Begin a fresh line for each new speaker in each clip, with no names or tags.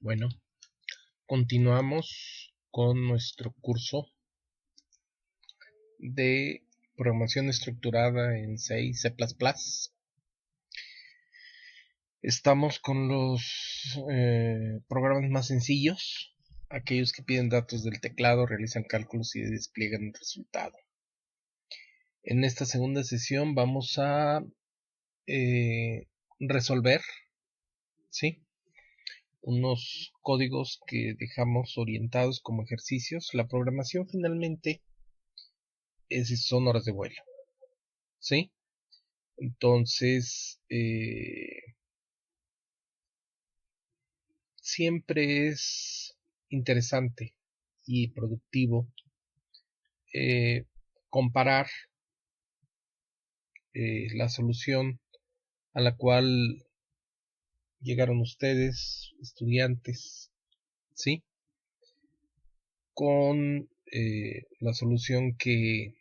Bueno, continuamos con nuestro curso de programación estructurada en C y C++. Estamos con los programas más sencillos, aquellos que piden datos del teclado, realizan cálculos y despliegan el resultado. En esta segunda sesión vamos a resolver, ¿sí?, unos códigos que dejamos orientados como ejercicios. La programación finalmente son horas de vuelo, ¿sí? Entonces, siempre es interesante y productivo comparar la solución a la cual llegaron ustedes, estudiantes, ¿sí?, con la solución que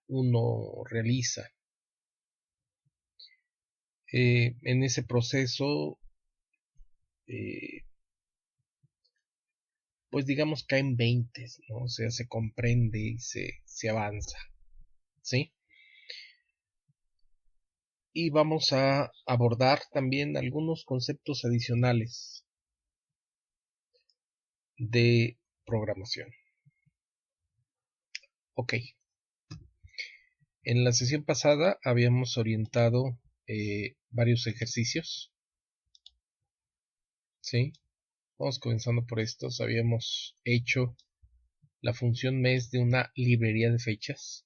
uno realiza. En ese proceso, pues digamos caen 20, ¿no? O sea, se comprende y se avanza, ¿sí? Y vamos a abordar también algunos conceptos adicionales de programación. Ok. En la sesión pasada habíamos orientado varios ejercicios, ¿sí? Vamos comenzando por estos. Habíamos hecho la función mes de una librería de fechas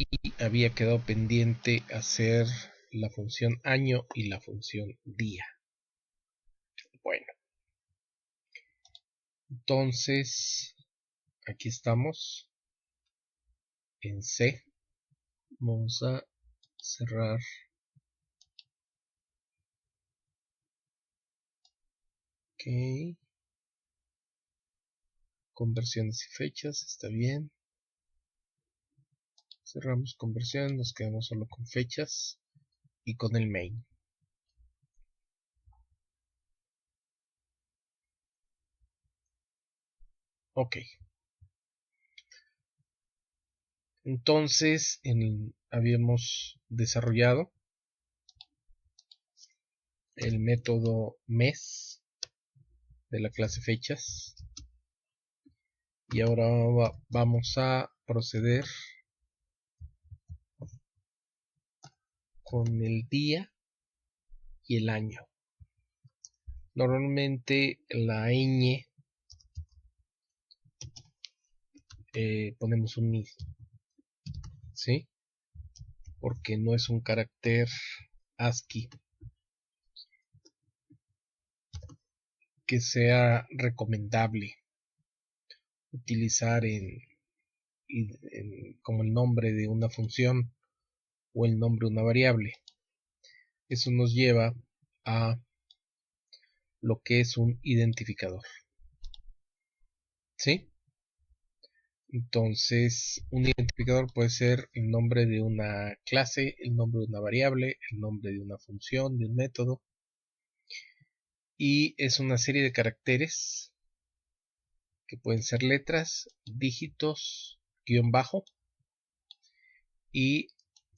y había quedado pendiente hacer la función año y la función día. Bueno, entonces aquí estamos en C. Vamos a cerrar ok, conversiones y fechas, está bien. Cerramos conversión, nos quedamos solo con fechas y con el main. Ok. Entonces habíamos desarrollado el método mes de la clase fechas y ahora vamos a proceder con el día y el año. Normalmente la ñ ponemos un mi, ¿sí?, porque no es un carácter ASCII que sea recomendable utilizar como el nombre de una función o el nombre de una variable. Eso nos lleva a lo que es un identificador, ¿sí? Entonces, un identificador puede ser el nombre de una clase, el nombre de una variable, el nombre de una función, de un método, y es una serie de caracteres que pueden ser letras, dígitos, guión bajo y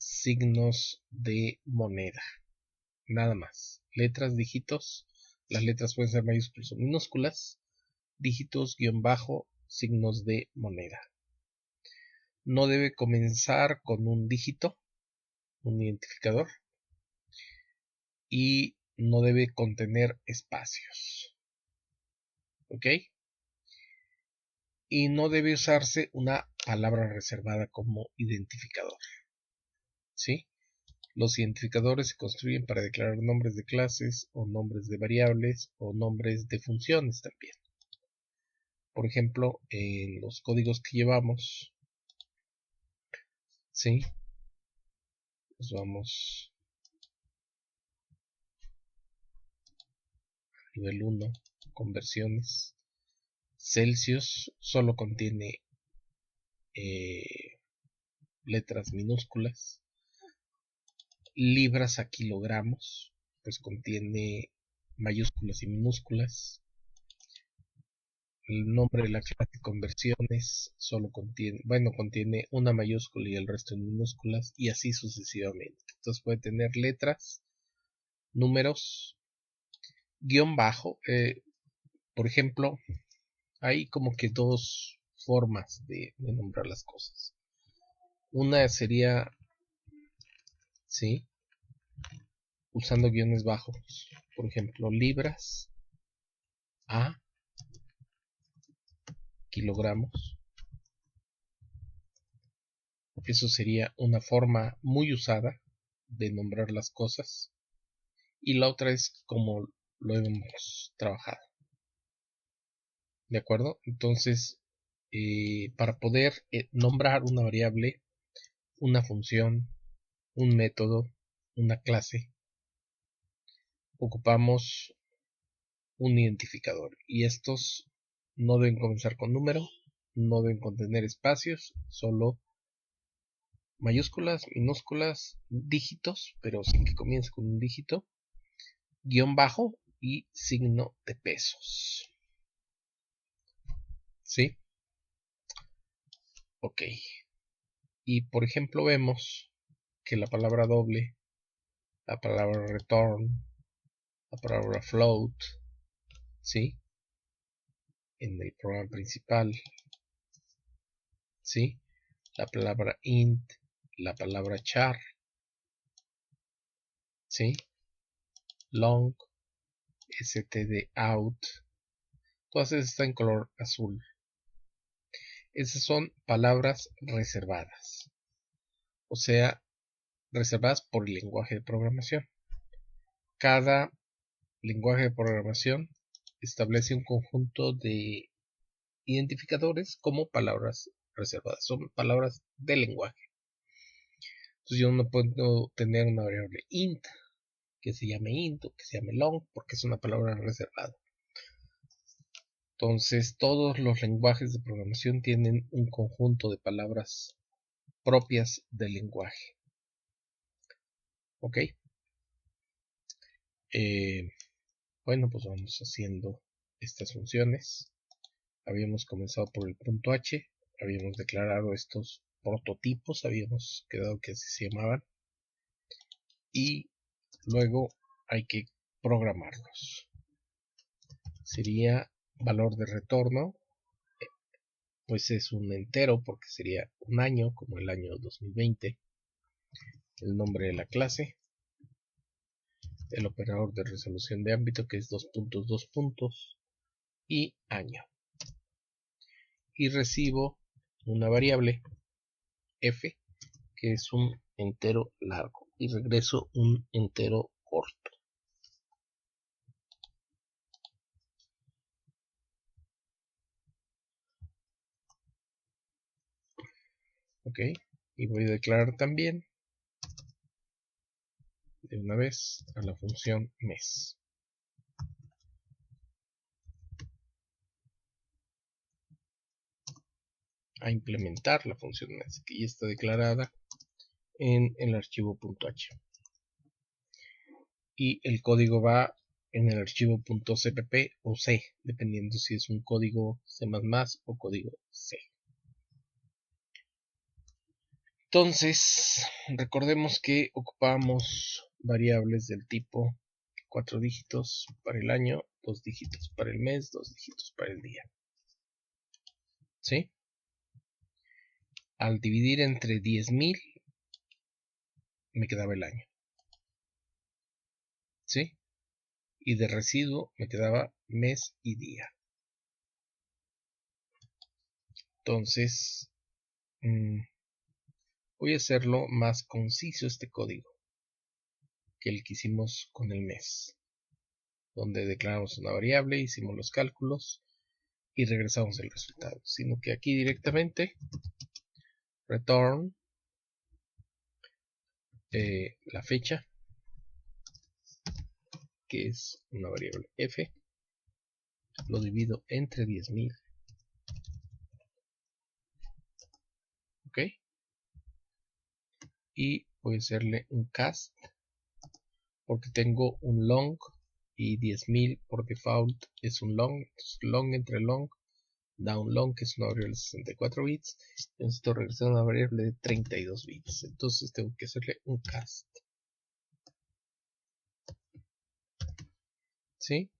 signos de moneda. Nada más. Letras, dígitos, las letras pueden ser mayúsculas o minúsculas, dígitos, guión bajo, signos de moneda. No debe comenzar con un dígito, un identificador, y no debe contener espacios. ¿Ok? Y no debe usarse una palabra reservada como identificador. ¿Sí? Los identificadores se construyen para declarar nombres de clases o nombres de variables o nombres de funciones también. Por ejemplo, en los códigos que llevamos, ¿sí?, nos vamos a nivel 1, conversiones. Celsius solo contiene letras minúsculas. Libras a kilogramos, pues contiene mayúsculas y minúsculas. El nombre de la clase de conversiones solo contiene una mayúscula y el resto en minúsculas, y así sucesivamente. Entonces puede tener letras, números, guión bajo. Por ejemplo, hay como que dos formas de nombrar las cosas. Una sería, ¿sí?, usando guiones bajos. Por ejemplo, libras a kilogramos. Eso sería una forma muy usada de nombrar las cosas. Y la otra es como lo hemos trabajado. ¿De acuerdo? Entonces, para poder nombrar una variable, una función, un método, una clase, ocupamos un identificador. Y estos no deben comenzar con número, no deben contener espacios, solo mayúsculas, minúsculas, dígitos, pero sin que comience con un dígito, guión bajo y signo de pesos. ¿Sí? Ok. Y por ejemplo vemos que la palabra doble, la palabra return, la palabra float, ¿sí?, en el programa principal, ¿sí?, la palabra int, la palabra char, ¿sí?, long, std out, todas esas están en color azul. Esas son palabras reservadas, o sea, reservadas por el lenguaje de programación. Cada lenguaje de programación establece un conjunto de identificadores como palabras reservadas, son palabras del lenguaje. Entonces yo no puedo tener una variable int que se llame int o que se llame long porque es una palabra reservada. Entonces todos los lenguajes de programación tienen un conjunto de palabras propias del lenguaje. Ok. Bueno, pues vamos haciendo estas funciones. Habíamos comenzado por el punto H, habíamos declarado estos prototipos, habíamos quedado que así se llamaban, y luego hay que programarlos. Sería valor de retorno, pues es un entero porque sería un año, como el año 2020, el nombre de la clase, el operador de resolución de ámbito que es 2 puntos, 2 puntos y año. Y recibo una variable f que es un entero largo y regreso un entero corto. Ok, y voy a declarar también de una vez a la función mes. A implementar la función mes que ya está declarada en el archivo .h, y el código va en el archivo .cpp o C, dependiendo si es un código C++ o código C. Entonces, recordemos que ocupamos variables del tipo 4 dígitos para el año, 2 dígitos para el mes, 2 dígitos para el día. ¿Sí? Al dividir entre 10.000 me quedaba el año. ¿Sí? Y de residuo me quedaba mes y día. Entonces, voy a hacerlo más conciso este código que el que hicimos con el mes, donde declaramos una variable, hicimos los cálculos y regresamos el resultado, sino que aquí directamente return la fecha, que es una variable f, lo divido entre 10.000, ok, y voy a hacerle un cast porque tengo un long y 10.000 por default es un long. Entonces, long entre long, down long, que es una variable de 64 bits. Yo necesito regresar a una variable de 32 bits. Entonces tengo que hacerle un cast. ¿Sí?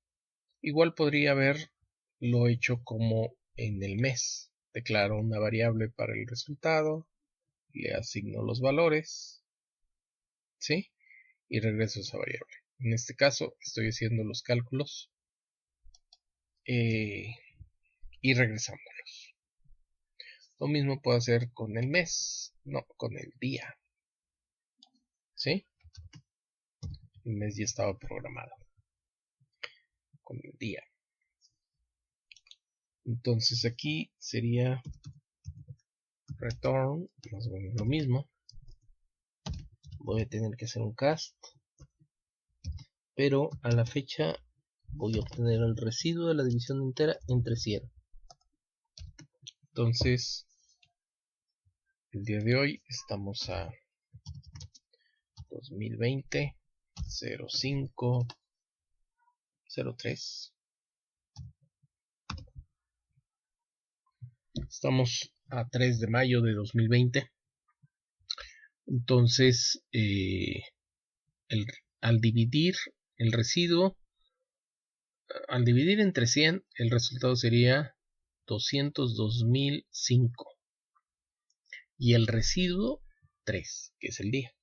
Igual podría haberlo hecho como en el mes. Declaro una variable para el resultado, le asigno los valores, ¿sí? Y regreso a esa variable. En este caso estoy haciendo los cálculos y regresándolos. Lo mismo puedo hacer con el mes, no, con el día, ¿sí? El mes ya estaba programado con el día. Entonces aquí sería return, más o menos lo mismo. Voy a tener que hacer un cast, pero a la fecha voy a obtener el residuo de la división entera entre 100. Entonces, el día de hoy estamos a 2020 05 03. Estamos a 3 de mayo de 2020. Entonces, al dividir el residuo, al dividir entre 100, el resultado sería 202.005. Y el residuo 3, que es el día.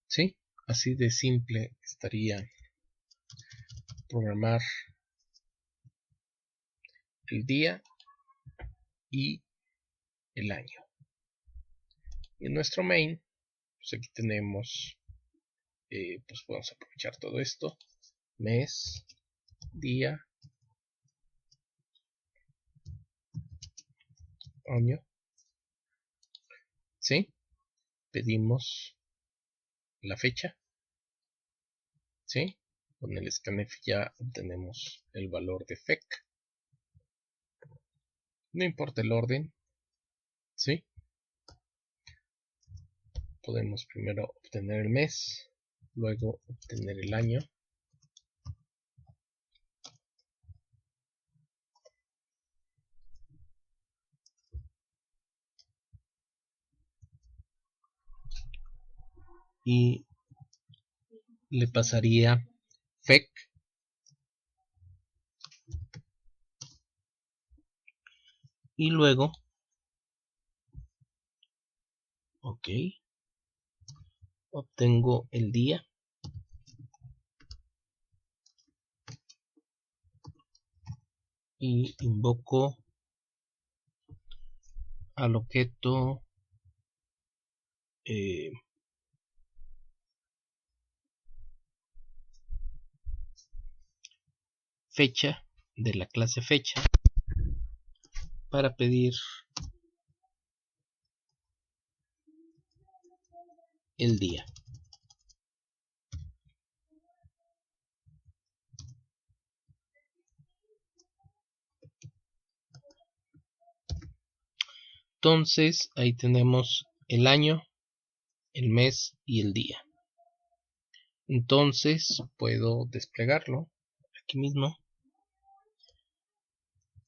¿Sí? Así de simple estaría programar el día y el año. Y en nuestro main, pues aquí tenemos, pues podemos aprovechar todo esto: mes, día, año. ¿Sí? Pedimos la fecha. ¿Sí? Con el scanf ya obtenemos el valor de FEC. No importa el orden. ¿Sí? Podemos primero obtener el mes, luego obtener el año. Y le pasaría FEC y luego obtengo el día y invoco al objeto fecha de la clase fecha para pedir el día. Entonces ahí tenemos el año, el mes y el día. Entonces puedo desplegarlo aquí mismo.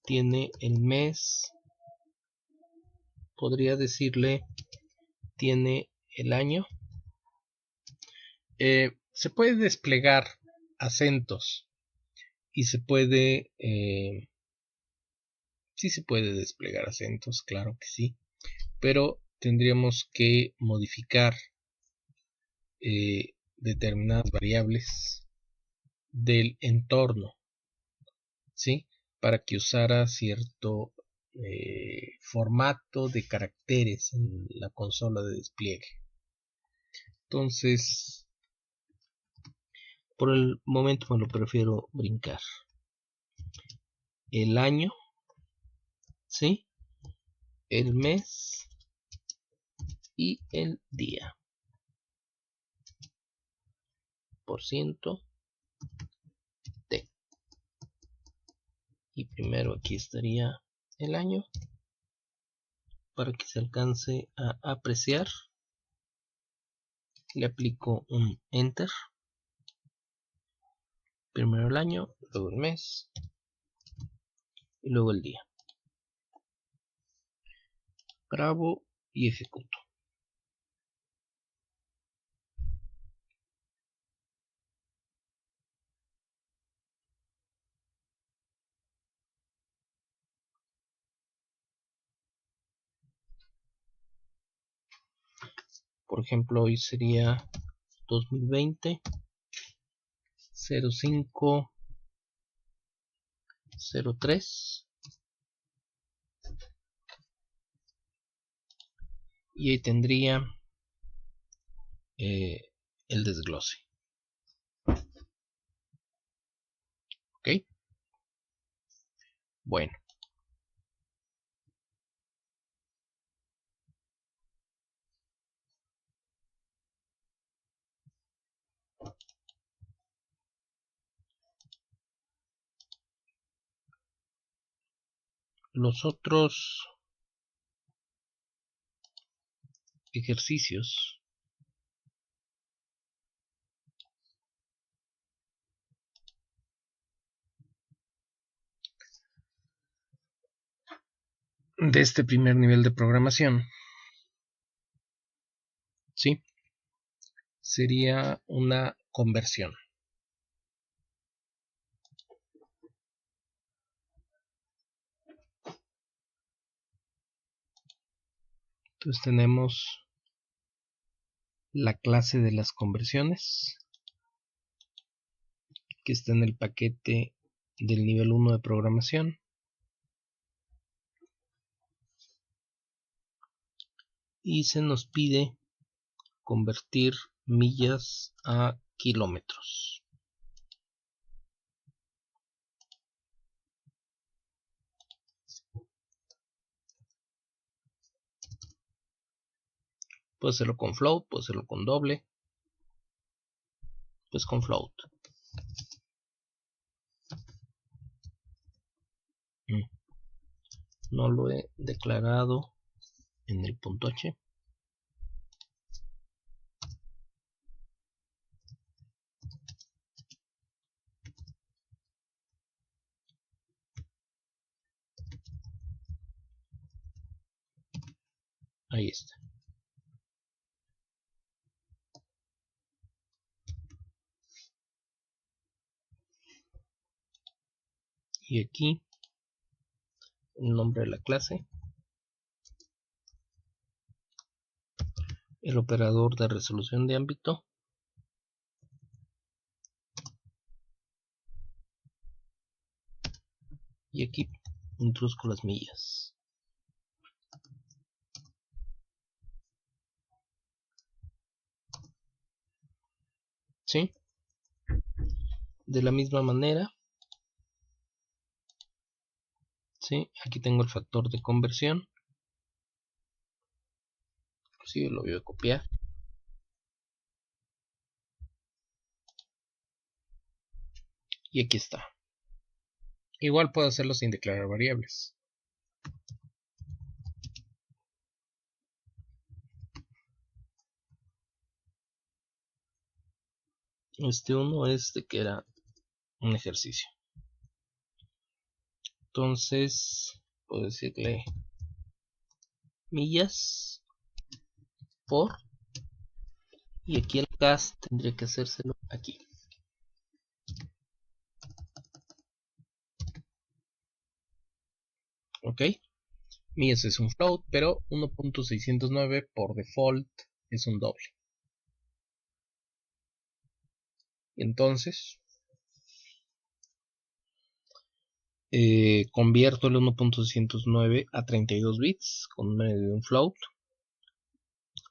Tiene el mes, podría decirle tiene el año. Se puede desplegar acentos y se puede sí se puede desplegar acentos, claro que sí, pero tendríamos que modificar determinadas variables del entorno, ¿sí? Para que usara cierto formato de caracteres en la consola de despliegue. Entonces, por el momento me lo prefiero brincar. El año, ¿sí? El mes y el día. %T. Y primero aquí estaría el año para que se alcance a apreciar. Le aplico un enter Primero el año, luego el mes y luego el día. Grabo y ejecuto. Por ejemplo, hoy sería 2020 05 03 y ahí tendría el desglose. Ok, bueno, los otros ejercicios de este primer nivel de programación, ¿sí? Sería una conversión. Entonces tenemos la clase de las conversiones, que está en el paquete del nivel 1 de programación. Y se nos pide convertir millas a kilómetros. Puedo hacerlo con float, puedo hacerlo con doble. Pues con float. No lo he declarado en el punto H. Ahí está. Y aquí el nombre de la clase, el operador de resolución de ámbito, y aquí introduzco las millas. ¿Sí? De la misma manera, ¿sí? Aquí tengo el factor de conversión. Sí, lo voy a copiar. Y aquí está. Igual puedo hacerlo sin declarar variables. Este uno es de que era un ejercicio. Entonces, puedo decirle millas por, y aquí el cast tendría que hacérselo aquí. Ok, millas es un float, pero 1.609 por default es un doble. Entonces, convierto el 1.609 a 32 bits con medio de un float.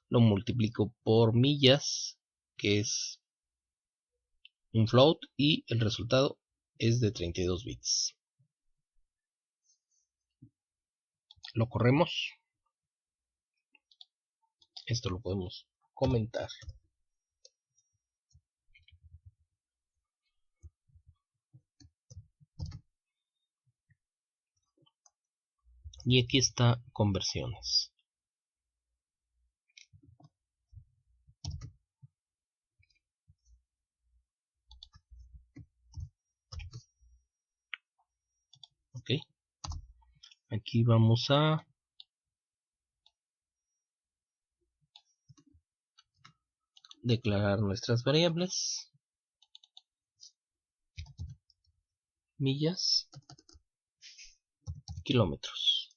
Lo multiplico por millas, que es un float, y el resultado es de 32 bits. Lo corremos. Esto lo podemos comentar. Y aquí está conversiones. Ok, aquí vamos a declarar nuestras variables, millas, kilómetros.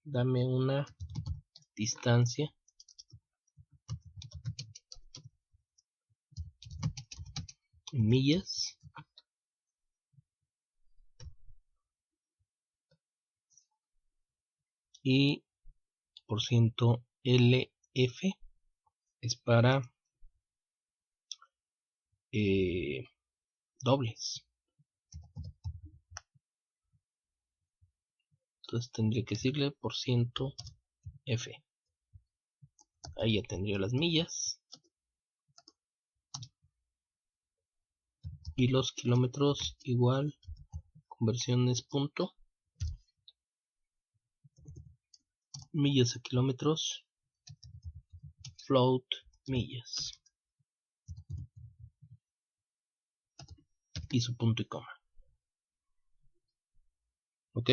Dame una distancia en millas y % LF es para dobles. Entonces tendría que decirle % F. Ahí ya tendría las millas y los kilómetros igual conversiones punto millas a kilómetros float millas y su punto y coma. Ok,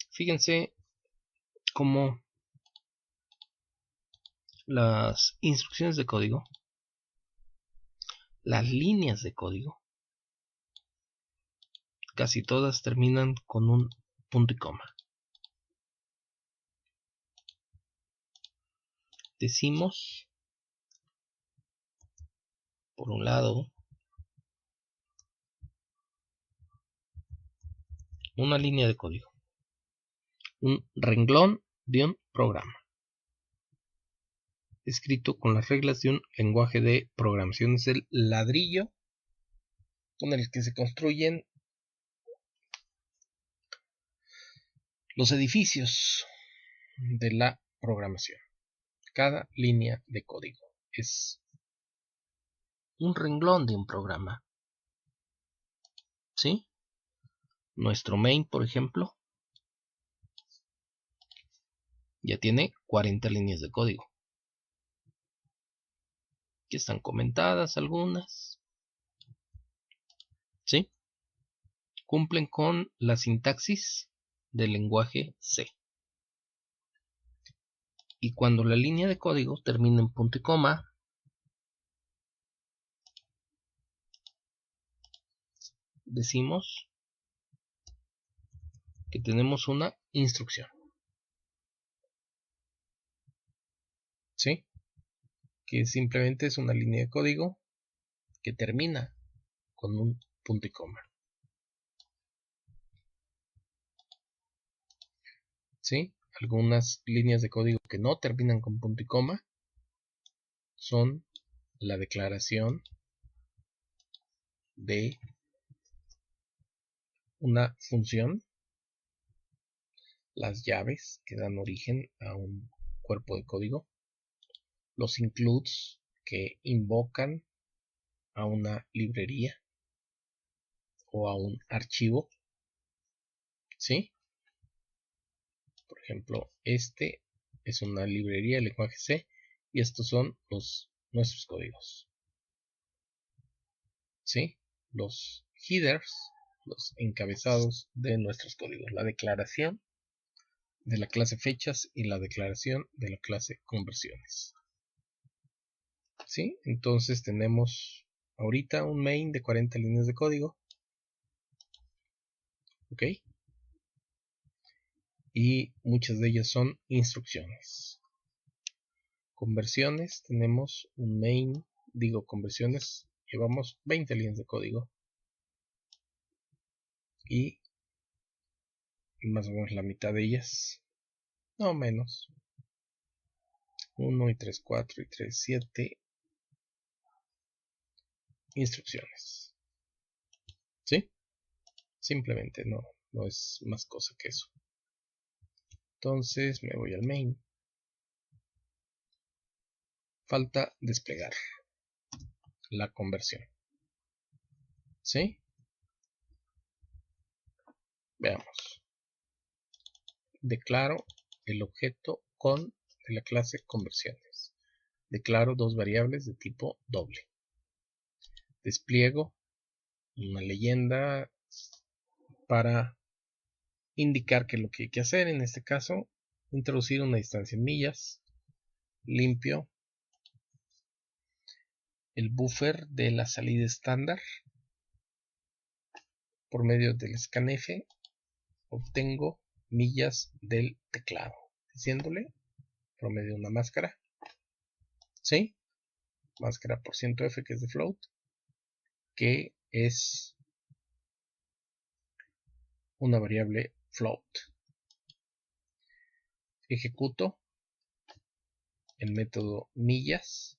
fíjense cómo las instrucciones de código, las líneas de código, casi todas terminan con un punto y coma. Decimos, por un lado, una línea de código, un renglón de un programa, escrito con las reglas de un lenguaje de programación. Es el ladrillo con el que se construyen los edificios de la programación. Cada línea de código es un renglón de un programa. ¿Sí? Nuestro main, por ejemplo, ya tiene 40 líneas de código. Aquí están comentadas algunas. ¿Sí? Cumplen con la sintaxis del lenguaje C. Y cuando la línea de código termina en punto y coma, decimos que tenemos una instrucción. ¿Sí? Que simplemente es una línea de código que termina con un punto y coma. ¿Sí? Algunas líneas de código que no terminan con punto y coma son la declaración de una función, las llaves que dan origen a un cuerpo de código, los includes que invocan a una librería o a un archivo. ¿Sí? Por ejemplo, este es una librería de lenguaje C y estos son nuestros códigos. ¿Sí? Los headers, los encabezados de nuestros códigos, la declaración de la clase fechas y la declaración de la clase conversiones. ¿Sí? Entonces tenemos ahorita un main de 40 líneas de código. ¿Ok? Y muchas de ellas son instrucciones. Conversiones, tenemos un main, conversiones, llevamos 20 líneas de código. Y más o menos la mitad de ellas, no menos, 1 y 3, 4 y 3, 7 instrucciones. ¿Sí? Simplemente no es más cosa que eso. Entonces me voy al main. Falta desplegar la conversión. ¿Sí? Veamos. Declaro el objeto con de la clase conversiones. Declaro dos variables de tipo doble. despliego una leyenda para indicar que lo que hay que hacer, en este caso, introducir una distancia en millas, limpio el buffer de la salida estándar por medio del scanf, obtengo millas del teclado, diciéndole promedio de una máscara, ¿sí? Máscara %f, que es de float, que es una variable float. Ejecuto el método millas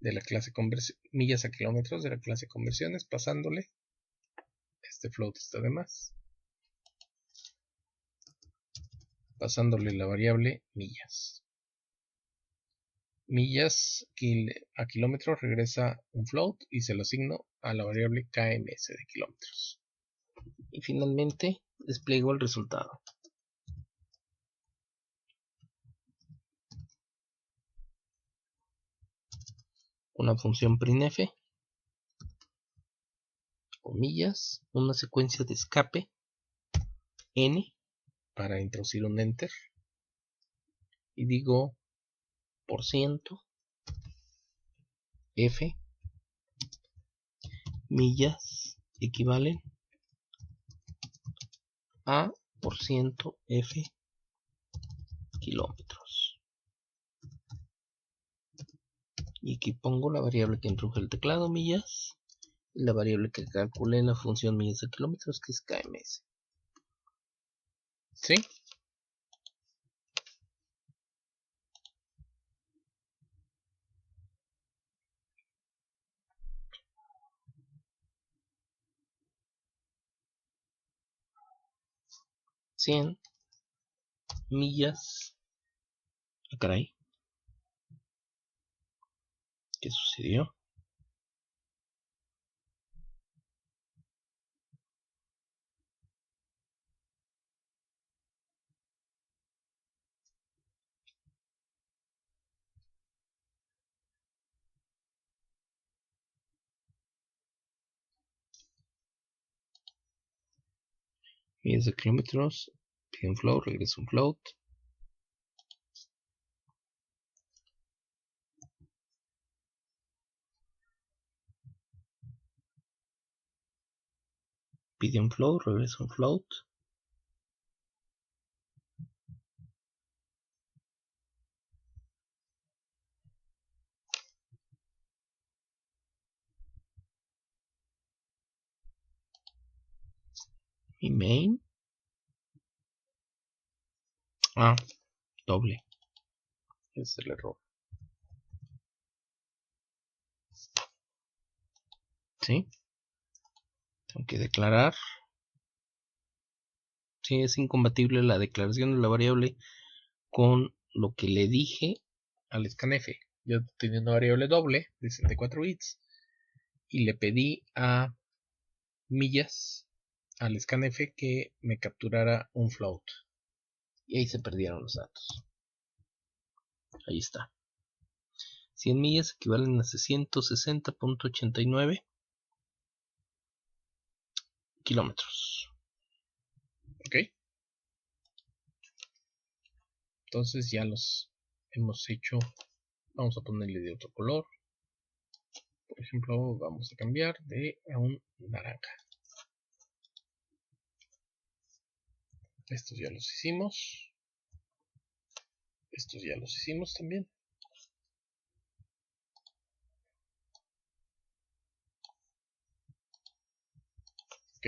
de la clase millas a kilómetros de la clase conversiones, pasándole este float está de más, pasándole la variable millas. Millas a kilómetros regresa un float y se lo asigno a la variable kms de kilómetros. Y finalmente despliego el resultado. Una función printf, comillas, una secuencia de escape n para introducir un enter y digo %f millas equivalen a %f kilómetros. Y aquí pongo la variable que introduje el teclado, millas, y la variable que calculé en la función millas de kilómetros, que es kms. ¿Sí? $100 millas. Ah, caray. ¿Qué sucedió? Millas de kilómetros, pide un float, regresa un float. Pide un float, regresa un float. Y main. Ah, doble. Ese es el error. ¿Sí? Tengo que declarar. Sí, es incompatible la declaración de la variable con lo que le dije al scanf. Yo tenía una variable doble de 64 bits y le pedí a millas al scanf que me capturara un float. Y ahí se perdieron los datos. Ahí está. 100 millas equivalen a 660.89 kilómetros. Ok. Entonces ya los hemos hecho. Vamos a ponerle de otro color. Por ejemplo, vamos a cambiar de a un naranja. Estos ya los hicimos. Estos ya los hicimos también. Ok.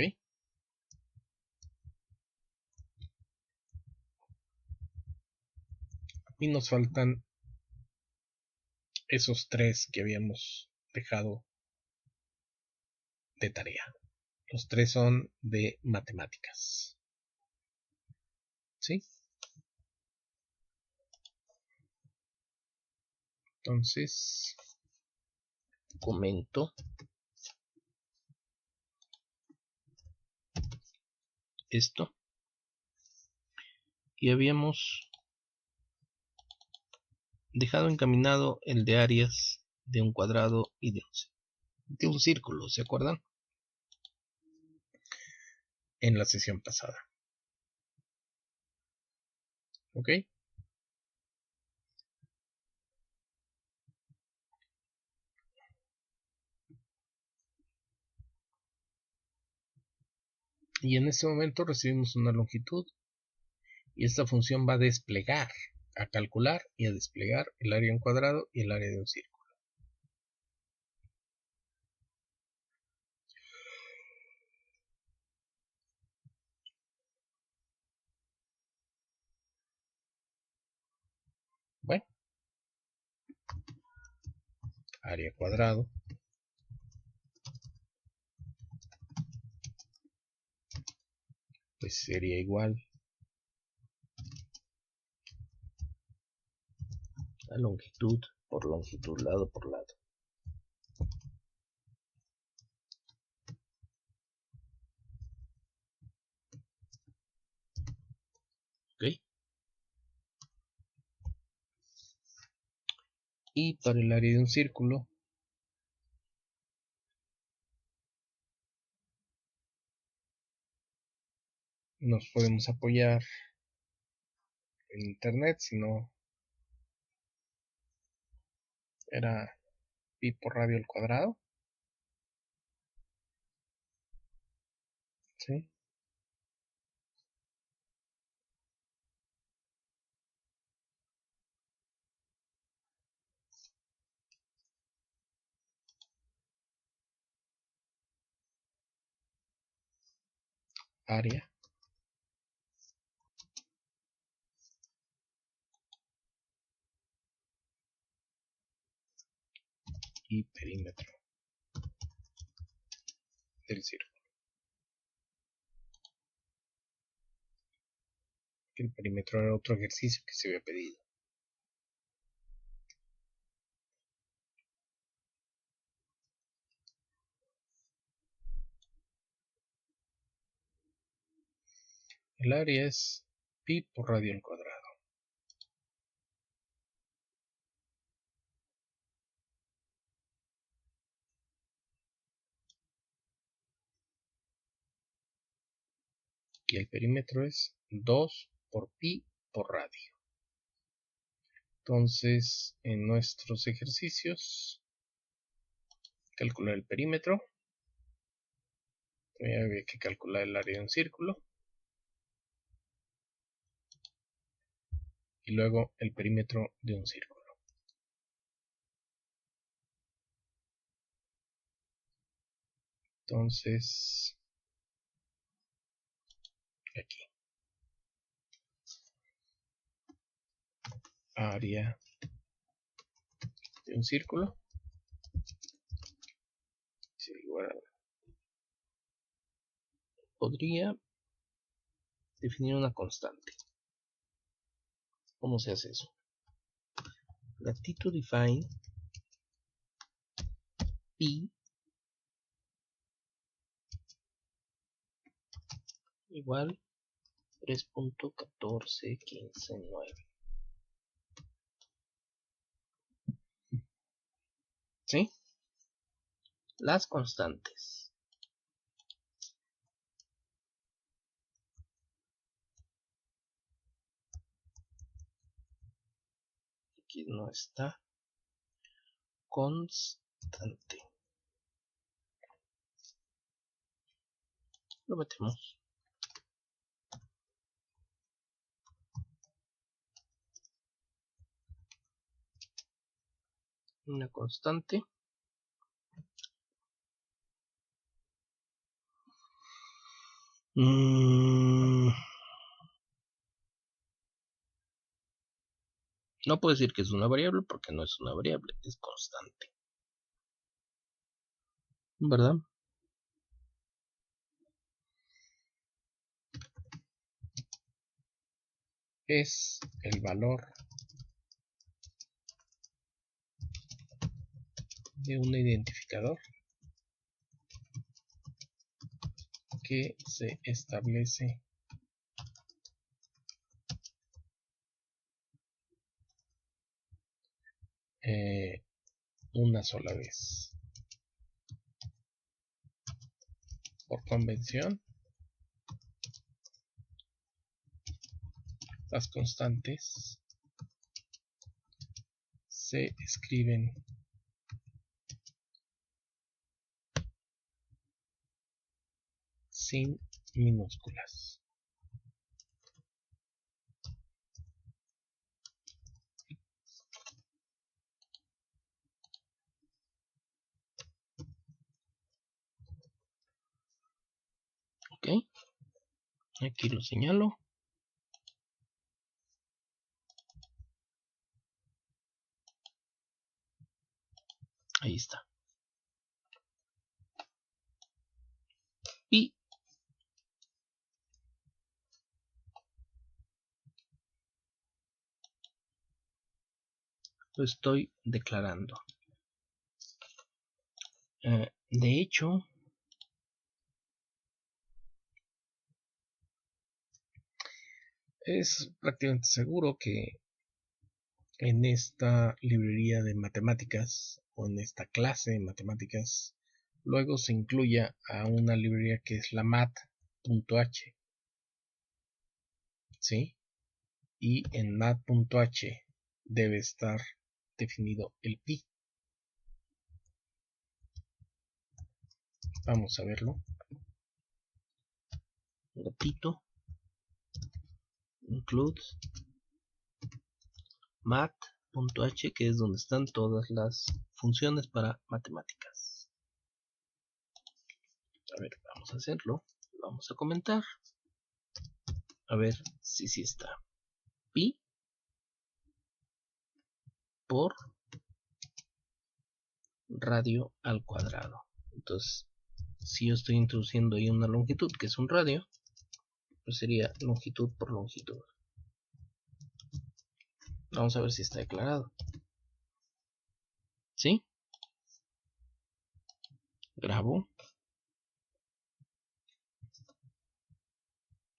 Y nos faltan esos tres que habíamos dejado de tarea. Los tres son de matemáticas. ¿Sí? Entonces, comento esto. Y habíamos dejado encaminado el de áreas de un cuadrado y de 11. de un círculo, ¿se acuerdan? En la sesión pasada. ¿Ok? Y en este momento recibimos una longitud y esta función va a desplegar, a calcular y a desplegar el área en cuadrado y el área de un círculo. Bueno, área cuadrado pues sería igual a longitud por longitud, lado por lado. ¿Ok? Y para el área de un círculo nos podemos apoyar en internet, si no era pi por radio al cuadrado. ¿Sí? Área y perímetro del círculo. El perímetro era otro ejercicio que se había pedido. El área es pi por radio al cuadrado. Y el perímetro es 2 por pi por radio. Entonces, en nuestros ejercicios, calcular el perímetro. Había que calcular el área de un círculo. Y luego el perímetro de un círculo. Entonces, aquí. Área de un círculo. Podría definir una constante. ¿Cómo se hace eso? Let to define pi igual 3.14159. ¿Sí? Las constantes. Aquí no está. Constante. Lo metemos. Una constante. No puedo decir que es una variable porque no es una variable, es constante. ¿Verdad? Es el valor de un identificador que se establece una sola vez. Por convención, las constantes se escriben sin minúsculas. Ok, aquí lo señalo. Ahí está. Y lo estoy declarando. De hecho, es prácticamente seguro que en esta librería de matemáticas o en esta clase de matemáticas luego se incluya a una librería que es la mat.h, ¿sí? Y en mat.h debe estar definido el pi. Vamos a verlo. Repito, include mat.h, que es donde están todas las funciones para matemáticas. A ver, vamos a hacerlo. Vamos a comentar. A ver si sí está. Pi por radio al cuadrado. Entonces, si yo estoy introduciendo ahí una longitud que es un radio, pues sería longitud por longitud. Vamos a ver si está declarado. ¿Sí? Grabo.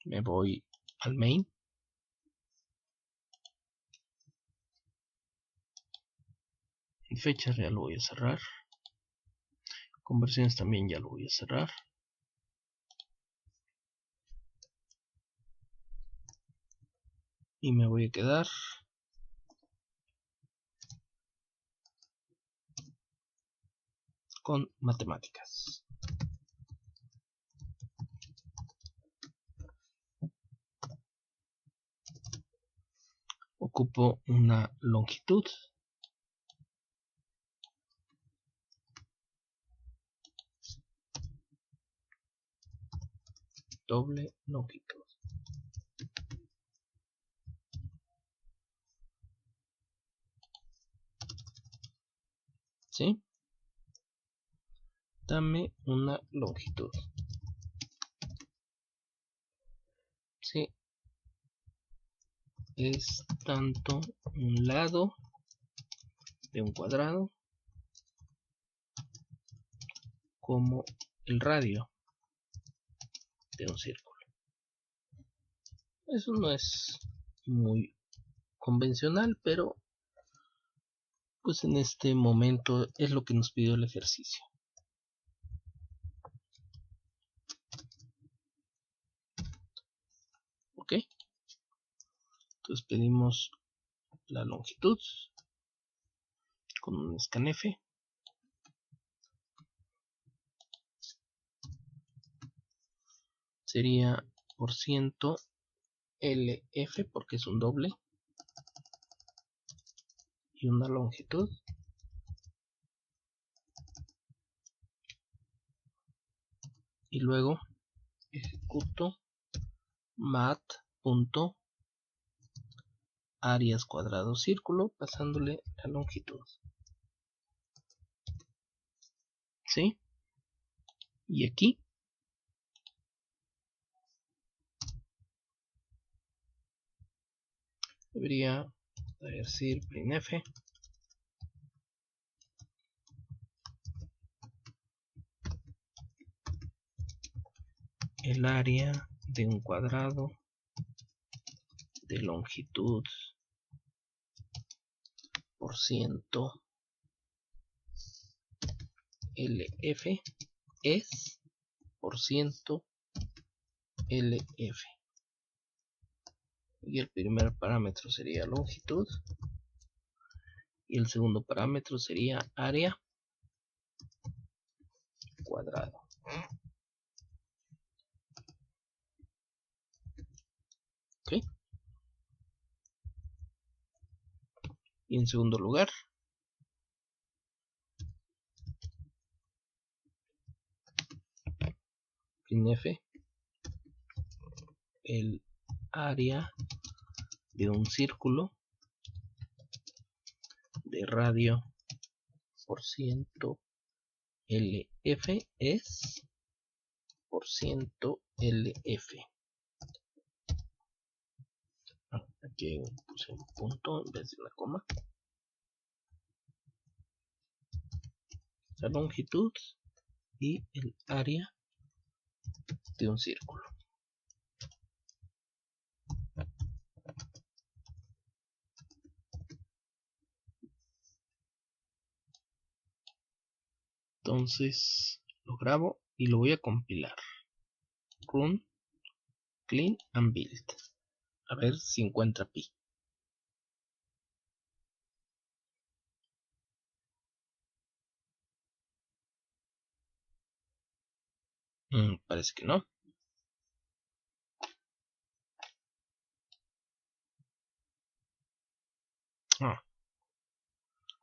Me voy al main. Fechas ya lo voy a cerrar. Conversiones también ya lo voy a cerrar. Y me voy a quedar con matemáticas. Ocupo una longitud. Doble longitud. ¿Sí? Dame una longitud. ¿Sí? Es tanto un lado de un cuadrado como el radio de un círculo. Eso no es muy convencional, pero pues en este momento es lo que nos pidió el ejercicio. Ok, entonces pedimos la longitud con un scanf. Sería por ciento LF porque es un doble y una longitud. Y luego ejecuto mat.áreas cuadrado círculo pasándole la longitud. ¿Sí? Y aquí debería decir printf el área de un cuadrado de longitud por ciento LF es LF. Y el primer parámetro sería longitud. Y el segundo parámetro sería área cuadrado. ¿Ok? Y en segundo lugar, printf el área de un círculo de radio por ciento LF es por ciento LF. Aquí puse un punto en vez de una coma. La longitud y el área de un círculo. Entonces lo grabo y lo voy a compilar. Run, clean and build. A ver si encuentra pi. Parece que no.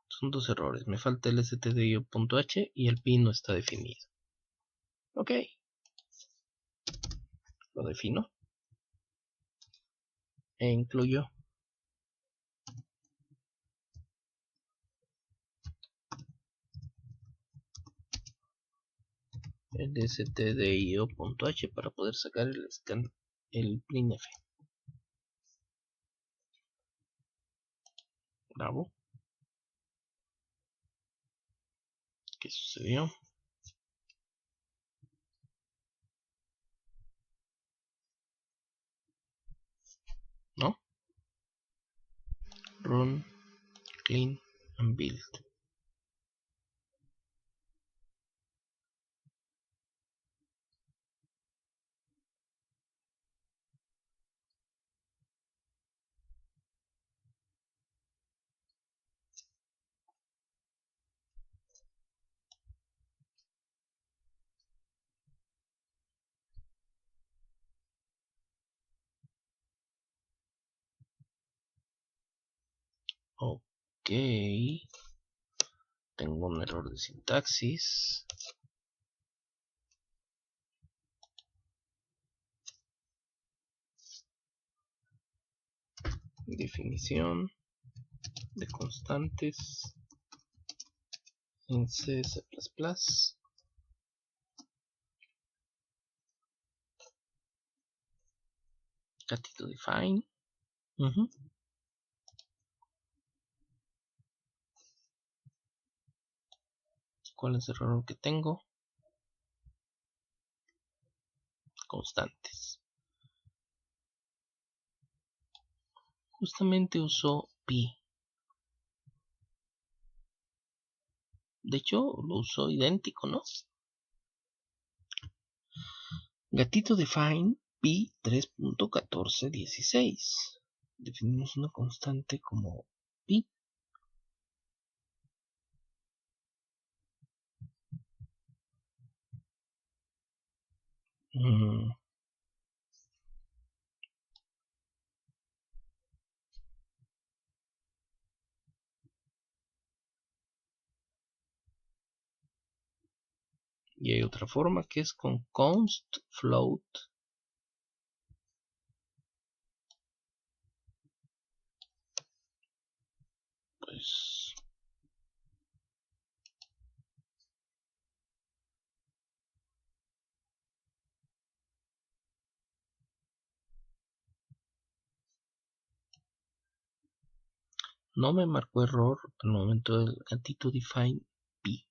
Son dos errores. Me falta el stdio.h y el pi no está definido. Ok. Lo defino. E incluyo el stdio.h para poder sacar el printf. Bravo. ¿Qué sucedió? ¿No? Run, clean and build. Ok. Tengo un error de sintaxis. Definición de constantes en C++. Gatito define. ¿Cuál es el error que tengo? Constantes. Justamente usó pi. De hecho, lo usó idéntico, ¿no? Gatito define pi 3.1416. Definimos una constante como pi. Y hay otra forma que es con const float. Pues no me marcó error al momento del gatito define pi.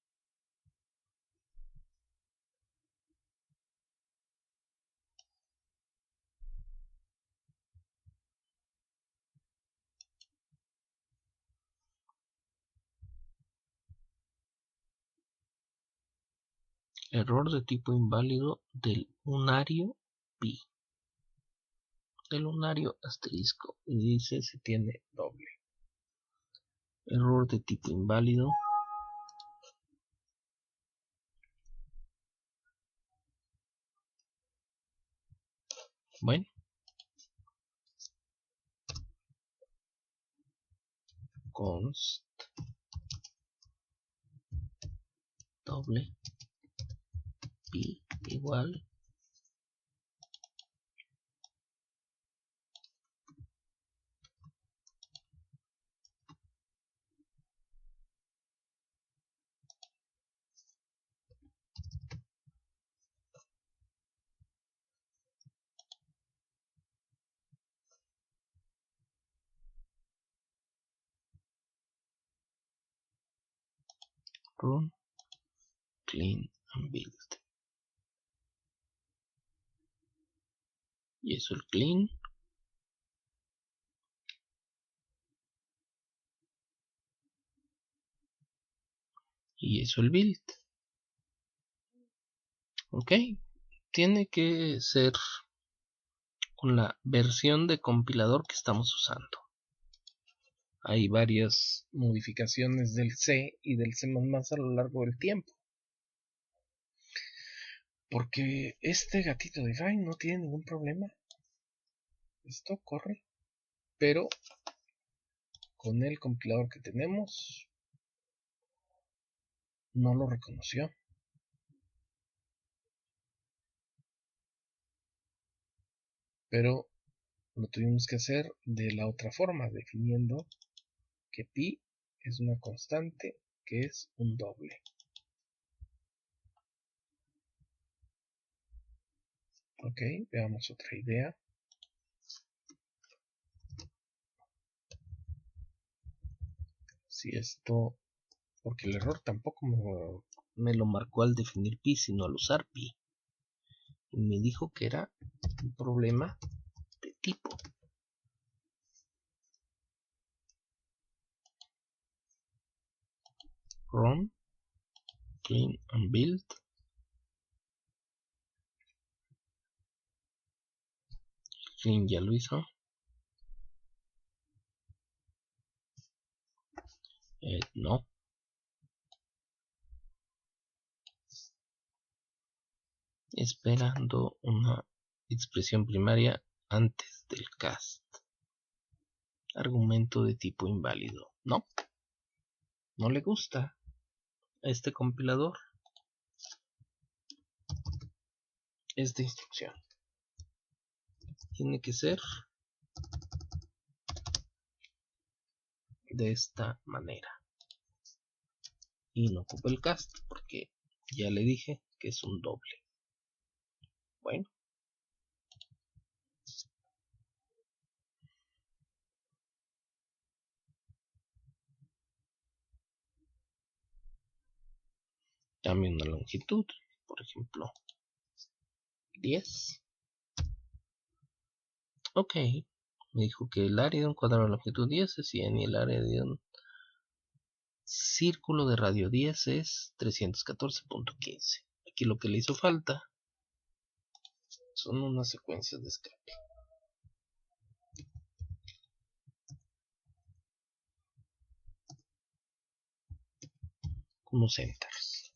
Error de tipo inválido del unario pi. Del unario asterisco. Y dice si tiene doble. Error de tipo inválido. Bueno. Const doble pi igual run clean and build. Y eso el clean. Y eso el build. Ok. Tiene que ser con la versión de compilador que estamos usando. Hay varias modificaciones del C y del C++ a lo largo del tiempo. Porque este gatito define no tiene ningún problema. Esto corre. Pero con el compilador que tenemos no lo reconoció. Pero lo tuvimos que hacer de la otra forma, definiendo que pi es una constante que es un doble. Ok, veamos otra idea. Si esto, porque el error tampoco me lo marcó al definir pi, sino al usar pi. Y me dijo que era un problema de tipo. Run, clean and build. Clean ya lo hizo. No. Esperando una expresión primaria antes del cast. Argumento de tipo inválido. No. No le gusta a este compilador esta instrucción. Tiene que ser de esta manera. Y no ocupa el cast porque ya le dije que es un doble. Bueno. Dame una longitud, por ejemplo 10. Ok, me dijo que el área de un cuadrado de longitud 10 es 100 y el área de un círculo de radio 10 es 314.15. Aquí lo que le hizo falta son unas secuencias de escape. Unos enters.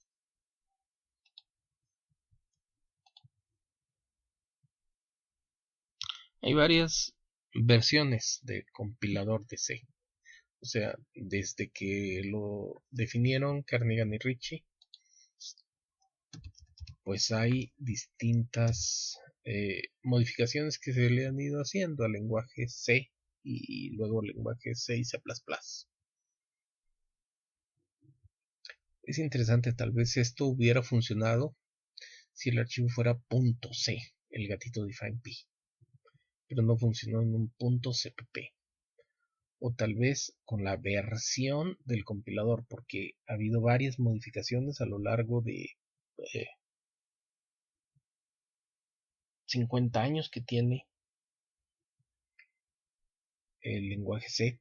Hay varias versiones de compilador de C. O sea, desde que lo definieron Kernighan y Ritchie, pues hay distintas modificaciones que se le han ido haciendo al lenguaje C y luego lenguaje C y C++. Es interesante, tal vez esto hubiera funcionado si el archivo fuera .c, el gatito define pi, pero no funcionó en un .cpp. O tal vez con la versión del compilador, porque ha habido varias modificaciones a lo largo de 50 años que tiene el lenguaje C.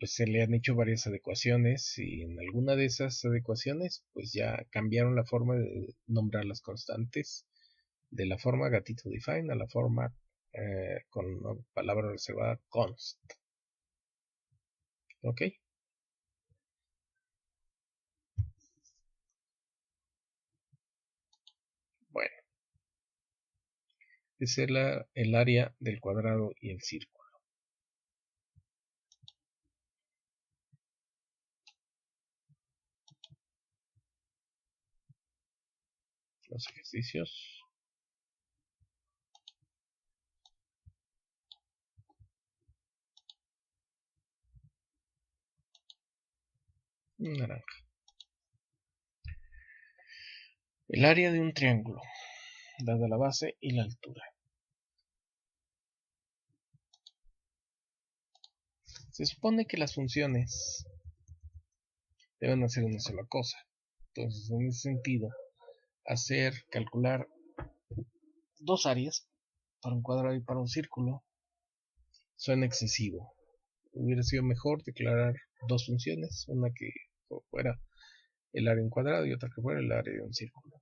pues se le han hecho varias adecuaciones y en alguna de esas adecuaciones pues ya cambiaron la forma de nombrar las constantes de la forma gatito define a la forma con una palabra reservada const. Ok. Bueno, ese es el área del cuadrado y el círculo. Los ejercicios. Naranja. El área de un triángulo, dada la base y la altura. Se supone que las funciones deben hacer una sola cosa. Entonces, en ese sentido, calcular dos áreas, para un cuadrado y para un círculo, suena excesivo. Hubiera sido mejor declarar dos funciones, una que fuera el área de un cuadrado y otra que fuera el área de un círculo.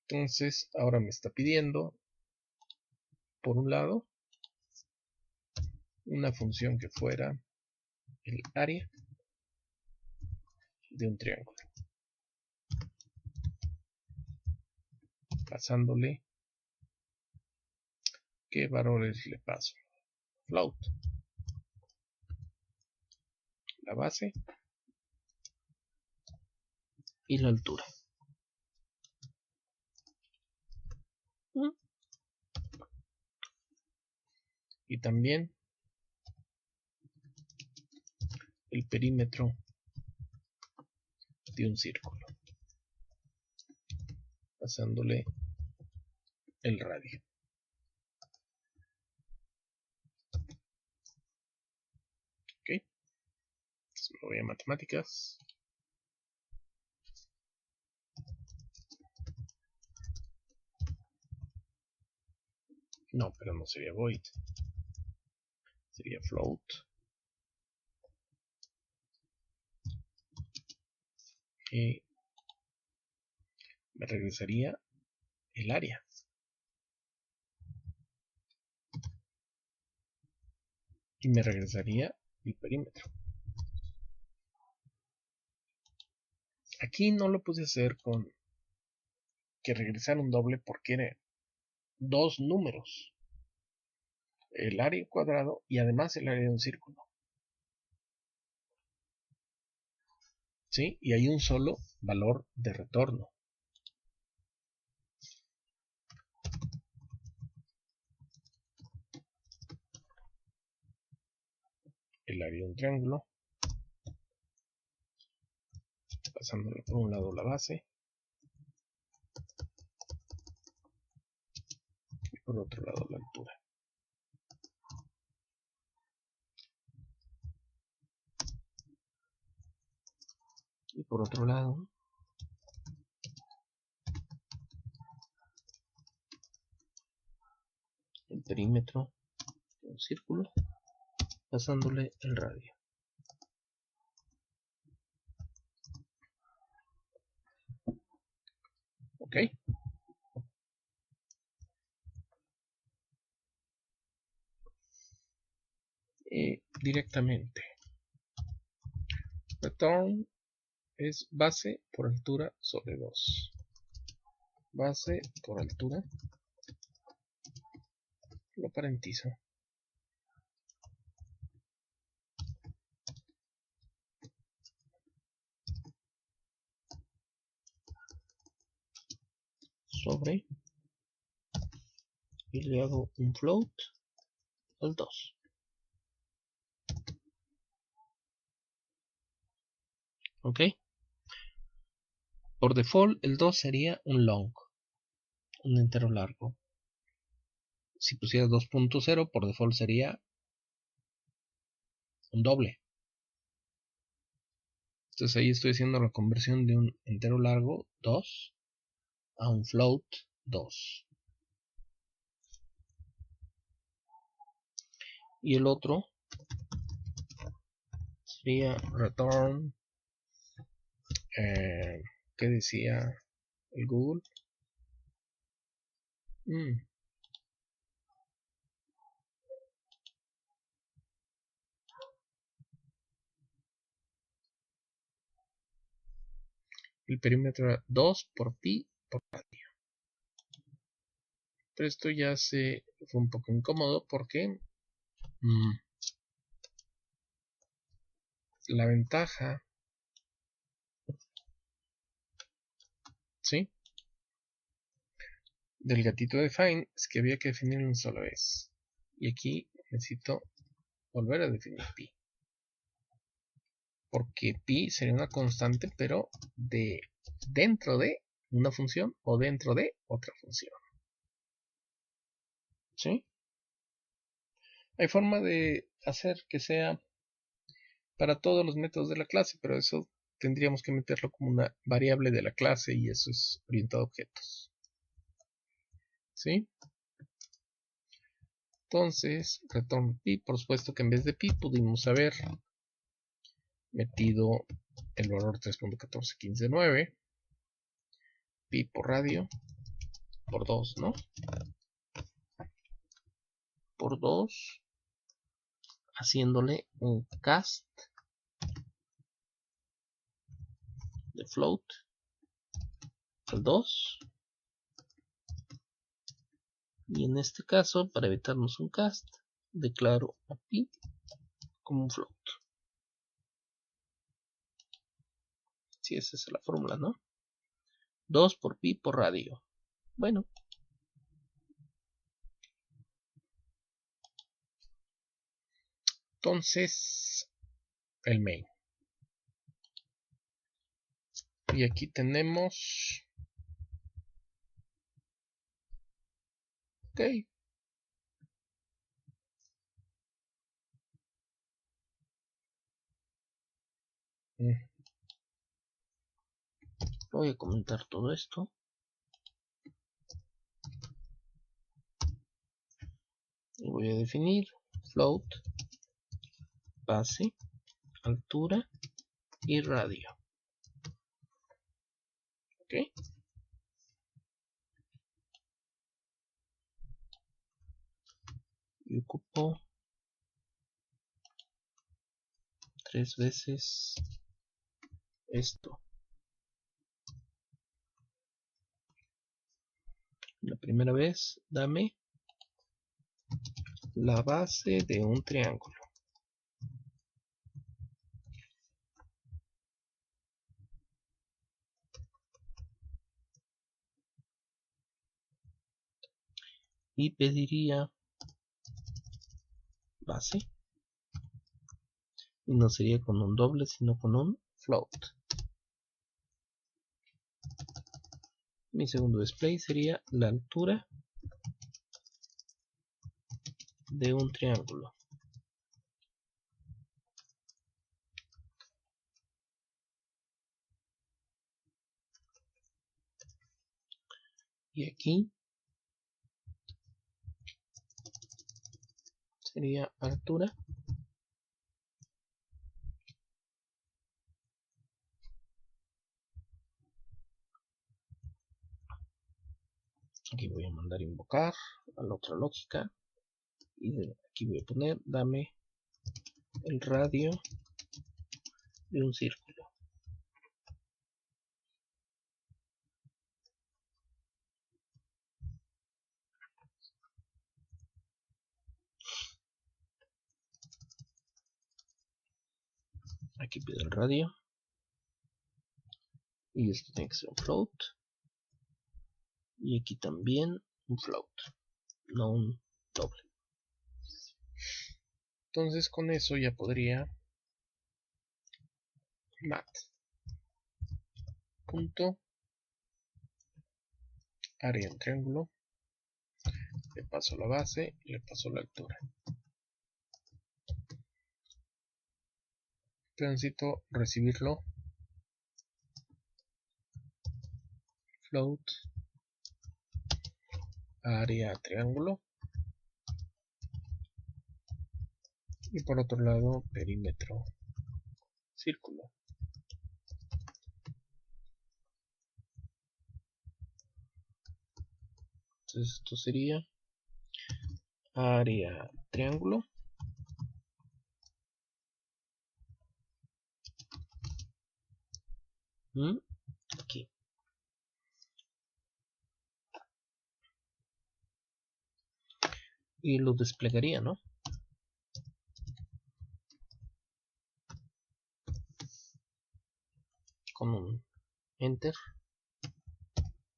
Entonces, ahora me está pidiendo, por un lado, una función que fuera el área de un triángulo, pasándole, ¿qué valores le paso? Float, la base y la altura. Y también el perímetro de un círculo, pasándole el radio. Ok, entonces me voy a matemáticas. No, pero no sería void, sería float. Y me regresaría el área. Y me regresaría el perímetro. Aquí no lo pude hacer con que regresar un doble porque eran dos números, el área cuadrado y además el área de un círculo. ¿Sí? Y hay un solo valor de retorno. El área de un triángulo, pasándole por un lado la base y por otro lado la altura. Y por otro lado, el perímetro de un círculo, pasándole el radio. Ok. Y directamente, return es base por altura sobre 2. Base por altura, lo parentizo. Sobre, y le hago un float al 2. Ok. Por default el 2 sería un long, un entero largo. Si pusiera 2.0 por default sería un doble. Entonces ahí estoy haciendo la conversión de un entero largo 2 a un float 2. Y el otro sería return, ¿qué decía el Google? El perímetro era 2 por pi por radio. Pero esto ya se fue un poco incómodo porque la ventaja, ¿sí?, del gatito define es que había que definirlo una sola vez. Y aquí necesito volver a definir pi. Porque pi sería una constante, pero dentro de una función o dentro de otra función. ¿Sí? Hay forma de hacer que sea para todos los métodos de la clase, pero eso tendríamos que meterlo como una variable de la clase y eso es orientado a objetos. ¿Sí? Entonces, return pi, por supuesto que en vez de pi pudimos haber metido el valor 3.14159, pi por radio, por 2, ¿no? Por 2, haciéndole un cast de float al 2. Y en este caso, para evitarnos un cast, declaro a pi como un float. Sí, esa es la fórmula, ¿no? 2 por pi por radio. Bueno. Entonces, el main. Y aquí tenemos... Ok. Voy a comentar todo esto. Y voy a definir float, base, altura y radio. Ok. Y ocupo 3 veces esto. La primera vez, dame la base de un triángulo. Y pediría base. Y no sería con un doble, sino con un float. Mi segundo display sería la altura de un triángulo. Y aquí sería altura aquí voy a mandar invocar a la otra lógica y aquí voy a poner dame el radio de un círculo. Aquí pido el radio y esto tiene que ser un float y aquí también un float, no un doble. Entonces con eso ya podría mat punto área en triángulo, le paso la base y le paso la altura. Pero necesito recibirlo float área triángulo Y por otro lado, perímetro círculo. Entonces esto sería área triángulo. Aquí. Y lo desplegaría, ¿no? Con un enter,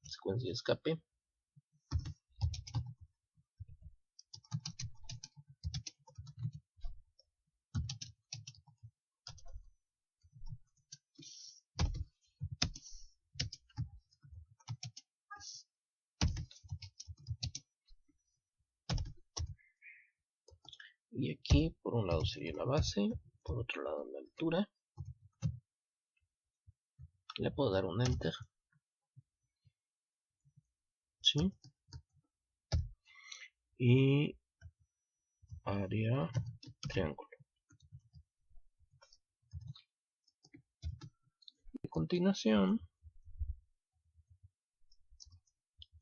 secuencia de escape. Y aquí por un lado sería la base, por otro lado la altura. Le puedo dar un enter. ¿Sí? Y área triángulo. A continuación,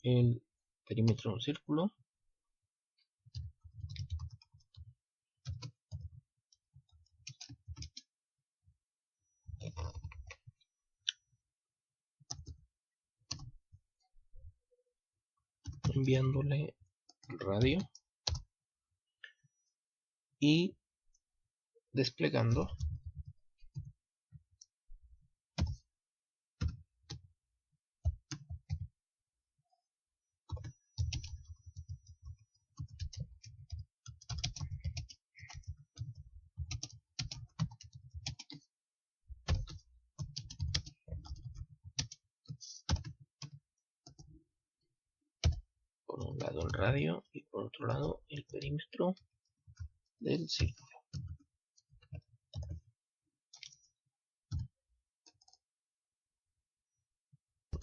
el perímetro de un círculo. Enviándole el radio y desplegando por un lado el radio y por otro lado el perímetro del círculo.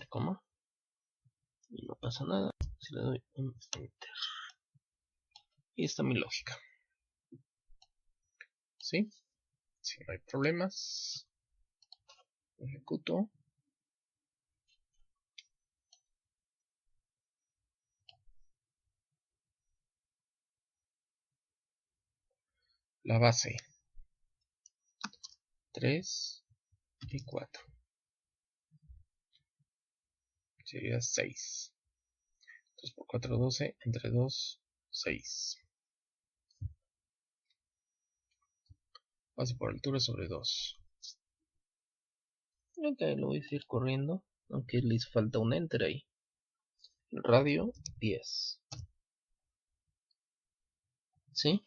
Coma, y no pasa nada si le doy un enter. Y está mi lógica. ¿Sí? Si no hay problemas, ejecuto. La base 3 y 4 sería 6. 3 por 4, 12, entre 2, 6. Base por altura sobre 2. Acá lo voy a ir corriendo, aunque le hizo falta un enter ahí. El radio 10. ¿Sí?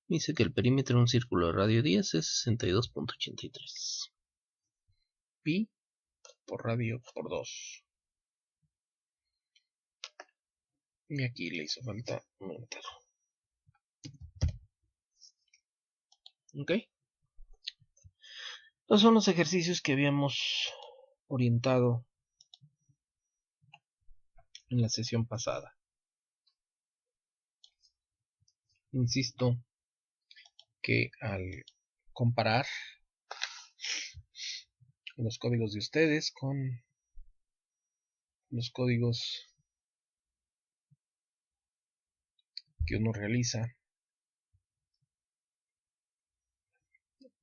Dice que el perímetro de un círculo de radio 10 es 62.83. Pi por radio por 2. Y aquí le hizo falta un enter. Ok. Estos son los ejercicios que habíamos orientado en la sesión pasada. Insisto que al comparar los códigos de ustedes con los códigos que uno realiza,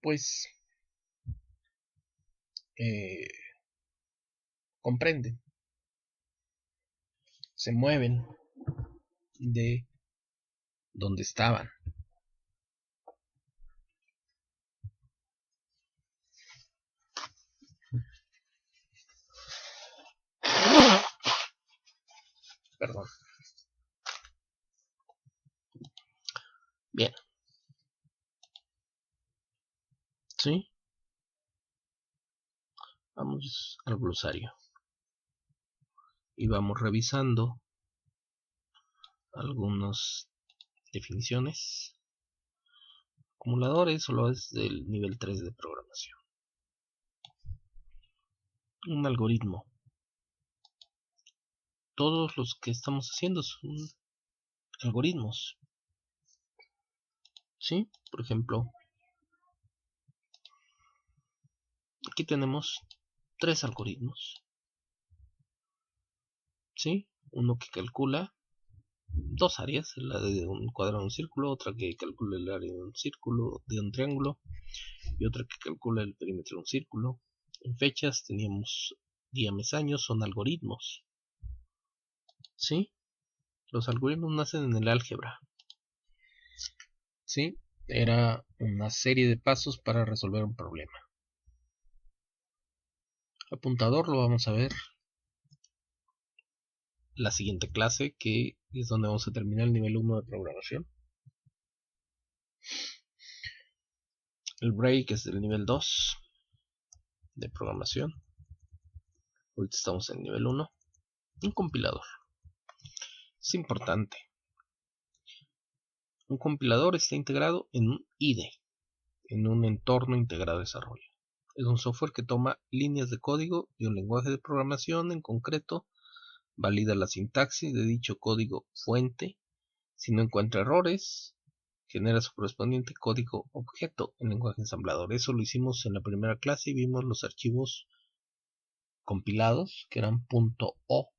pues comprenden, se mueven de donde estaban. Perdón. Bien. ¿Sí? Vamos al glosario. Y vamos revisando algunas definiciones. Acumuladores solo es del nivel 3 de programación. Un algoritmo. Todos los que estamos haciendo son algoritmos. ¿Sí? Por ejemplo, aquí tenemos 3 algoritmos. ¿Sí? Uno que calcula 2 áreas, la de un cuadrado, un círculo, otra que calcula el área de un círculo, de un triángulo, y otra que calcula el perímetro de un círculo. En fechas teníamos día, mes, año, son algoritmos. ¿Sí? Los algoritmos nacen en el álgebra. ¿Sí? Era una serie de pasos para resolver un problema. Apuntador lo vamos a ver la siguiente clase, que es donde vamos a terminar el nivel 1 de programación. El break es del nivel 2 de programación. Ahorita estamos en el nivel 1. Un compilador. Es importante. Un compilador está integrado en un IDE, en un entorno integrado de desarrollo. Es un software que toma líneas de código de un lenguaje de programación en concreto, valida la sintaxis de dicho código fuente, si no encuentra errores, genera su correspondiente código objeto en lenguaje ensamblador. Eso lo hicimos en la primera clase y vimos los archivos compilados que eran .o.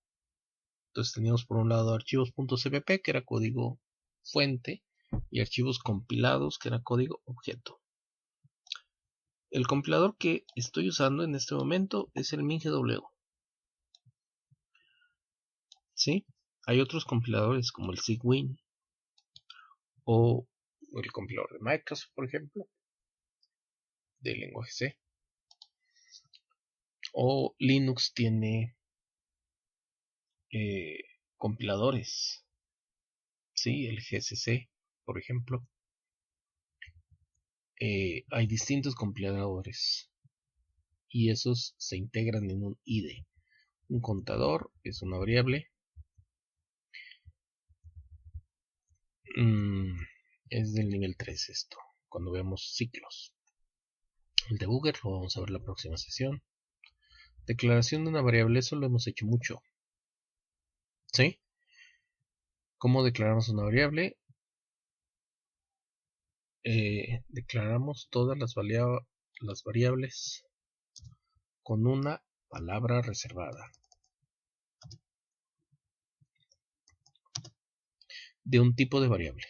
Entonces teníamos por un lado archivos.cpp, que era código fuente, y archivos compilados, que era código objeto. El compilador que estoy usando en este momento es el MinGW. ¿Sí? Hay otros compiladores como el Cygwin o el compilador de Microsoft, por ejemplo, del lenguaje C. O Linux tiene compiladores. ¿Sí? El GCC, por ejemplo. Hay distintos compiladores y esos se integran en un IDE. Un contador es una variable. Es del nivel 3 esto, cuando veamos ciclos. El debugger lo vamos a ver la próxima sesión. Declaración de una variable, eso lo hemos hecho mucho. ¿Sí? ¿Cómo declaramos una variable? Declaramos todas las variables con una palabra reservada de un tipo de variable.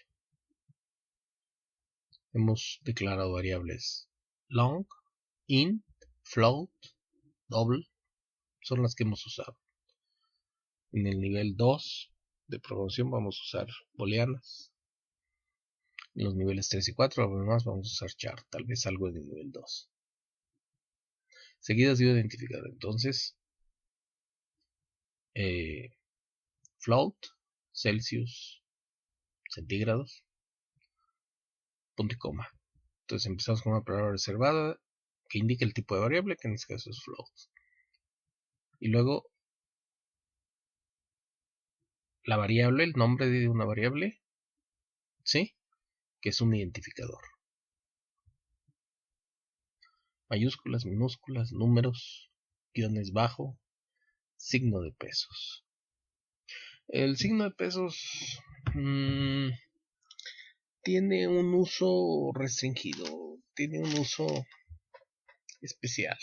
Hemos declarado variables long, int, float, double, son las que hemos usado. En el nivel 2 de programación vamos a usar booleanas. En los niveles 3 y 4 además vamos a usar char, tal vez algo de nivel 2. Seguidas de identificador, entonces float, Celsius, centígrados, punto y coma. Entonces empezamos con una palabra reservada que indica el tipo de variable, que en este caso es float. Y luego la variable, el nombre de una variable, ¿sí? Que es un identificador. Mayúsculas, minúsculas, números, guiones bajo, signo de pesos. El signo de pesos tiene un uso restringido, tiene un uso especial.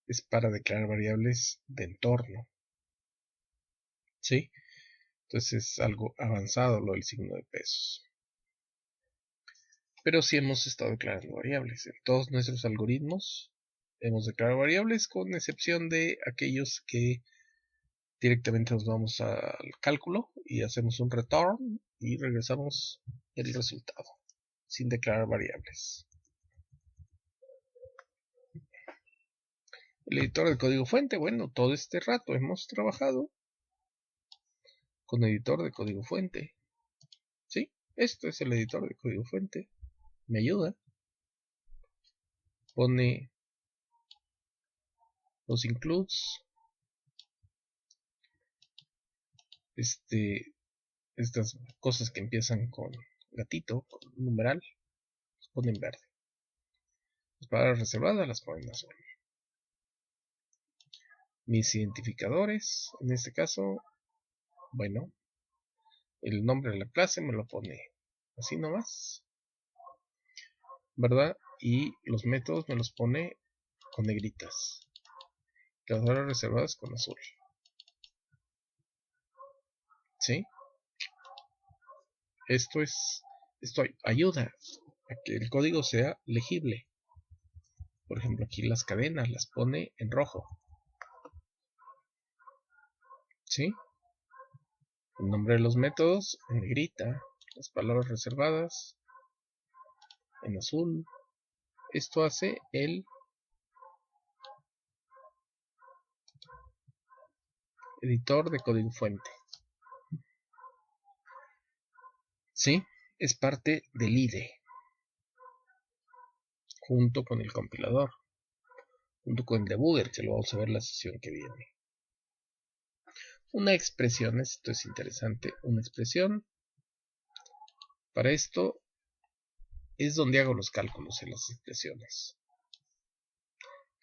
Es para declarar variables de entorno. ¿Sí? Entonces es algo avanzado lo del signo de pesos. Pero sí hemos estado declarando variables. En todos nuestros algoritmos hemos declarado variables, con excepción de aquellos que directamente nos vamos al cálculo y hacemos un return y regresamos el resultado sin declarar variables. El editor de código fuente, bueno, todo este rato hemos trabajado con editor de código fuente. ¿Sí? Esto es el editor de código fuente. Me ayuda. Pone los includes. Estas cosas que empiezan con gatito, con numeral, los pone en verde. Las palabras reservadas las ponen en azul. Mis identificadores, en este caso, bueno, el nombre de la clase me lo pone así nomás, ¿verdad? Y los métodos me los pone con negritas, las horas reservadas con azul, ¿sí? Esto ayuda a que el código sea legible. Por ejemplo, aquí las cadenas las pone en rojo, ¿sí? El nombre de los métodos en negrita, las palabras reservadas en azul. Esto hace el editor de código fuente, ¿sí? Es parte del IDE, junto con el compilador, junto con el debugger, que lo vamos a ver en la sesión que viene. Una expresión, esto es interesante, una expresión. Para esto es donde hago los cálculos en las expresiones.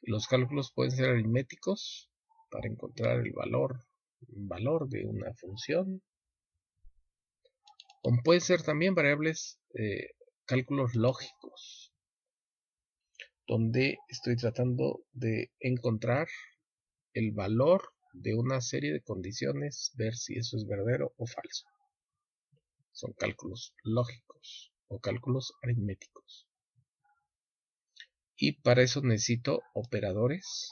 Los cálculos pueden ser aritméticos para encontrar el valor de una función, o pueden ser también variables, cálculos lógicos, donde estoy tratando de encontrar el valor de una serie de condiciones, ver si eso es verdadero o falso. Son cálculos lógicos o cálculos aritméticos. Y para eso necesito operadores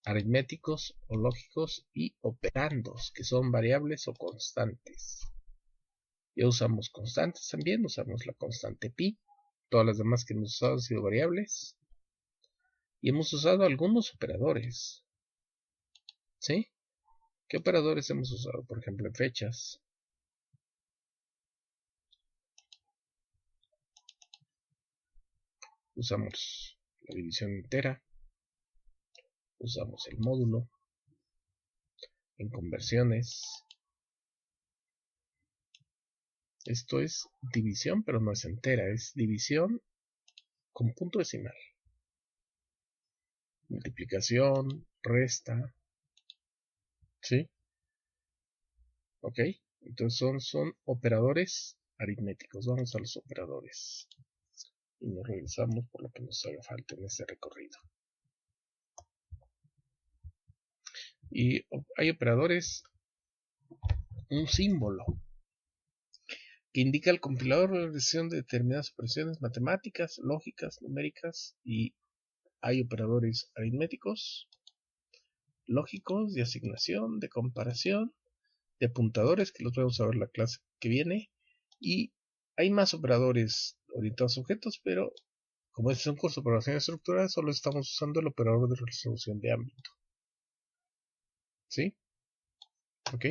aritméticos o lógicos y operandos, que son variables o constantes. Ya usamos constantes también, usamos la constante pi. Todas las demás que hemos usado han sido variables. Y hemos usado algunos operadores, ¿sí? ¿Qué operadores hemos usado? Por ejemplo, en fechas. Usamos la división entera. Usamos el módulo. En conversiones. Esto es división, pero no es entera. Es división con punto decimal. Multiplicación, resta. ¿Sí? Ok. Entonces son operadores aritméticos. Vamos a los operadores. Y nos regresamos por lo que nos haga falta en este recorrido. Y hay operadores, un símbolo que indica al compilador la realización de determinadas operaciones matemáticas, lógicas, numéricas, y hay operadores aritméticos, lógicos, de asignación, de comparación, de apuntadores, que los vamos a ver en la clase que viene, y hay más operadores orientados a objetos, pero como este es un curso de programación estructurada, solo estamos usando el operador de resolución de ámbito. ¿Sí? ¿Ok?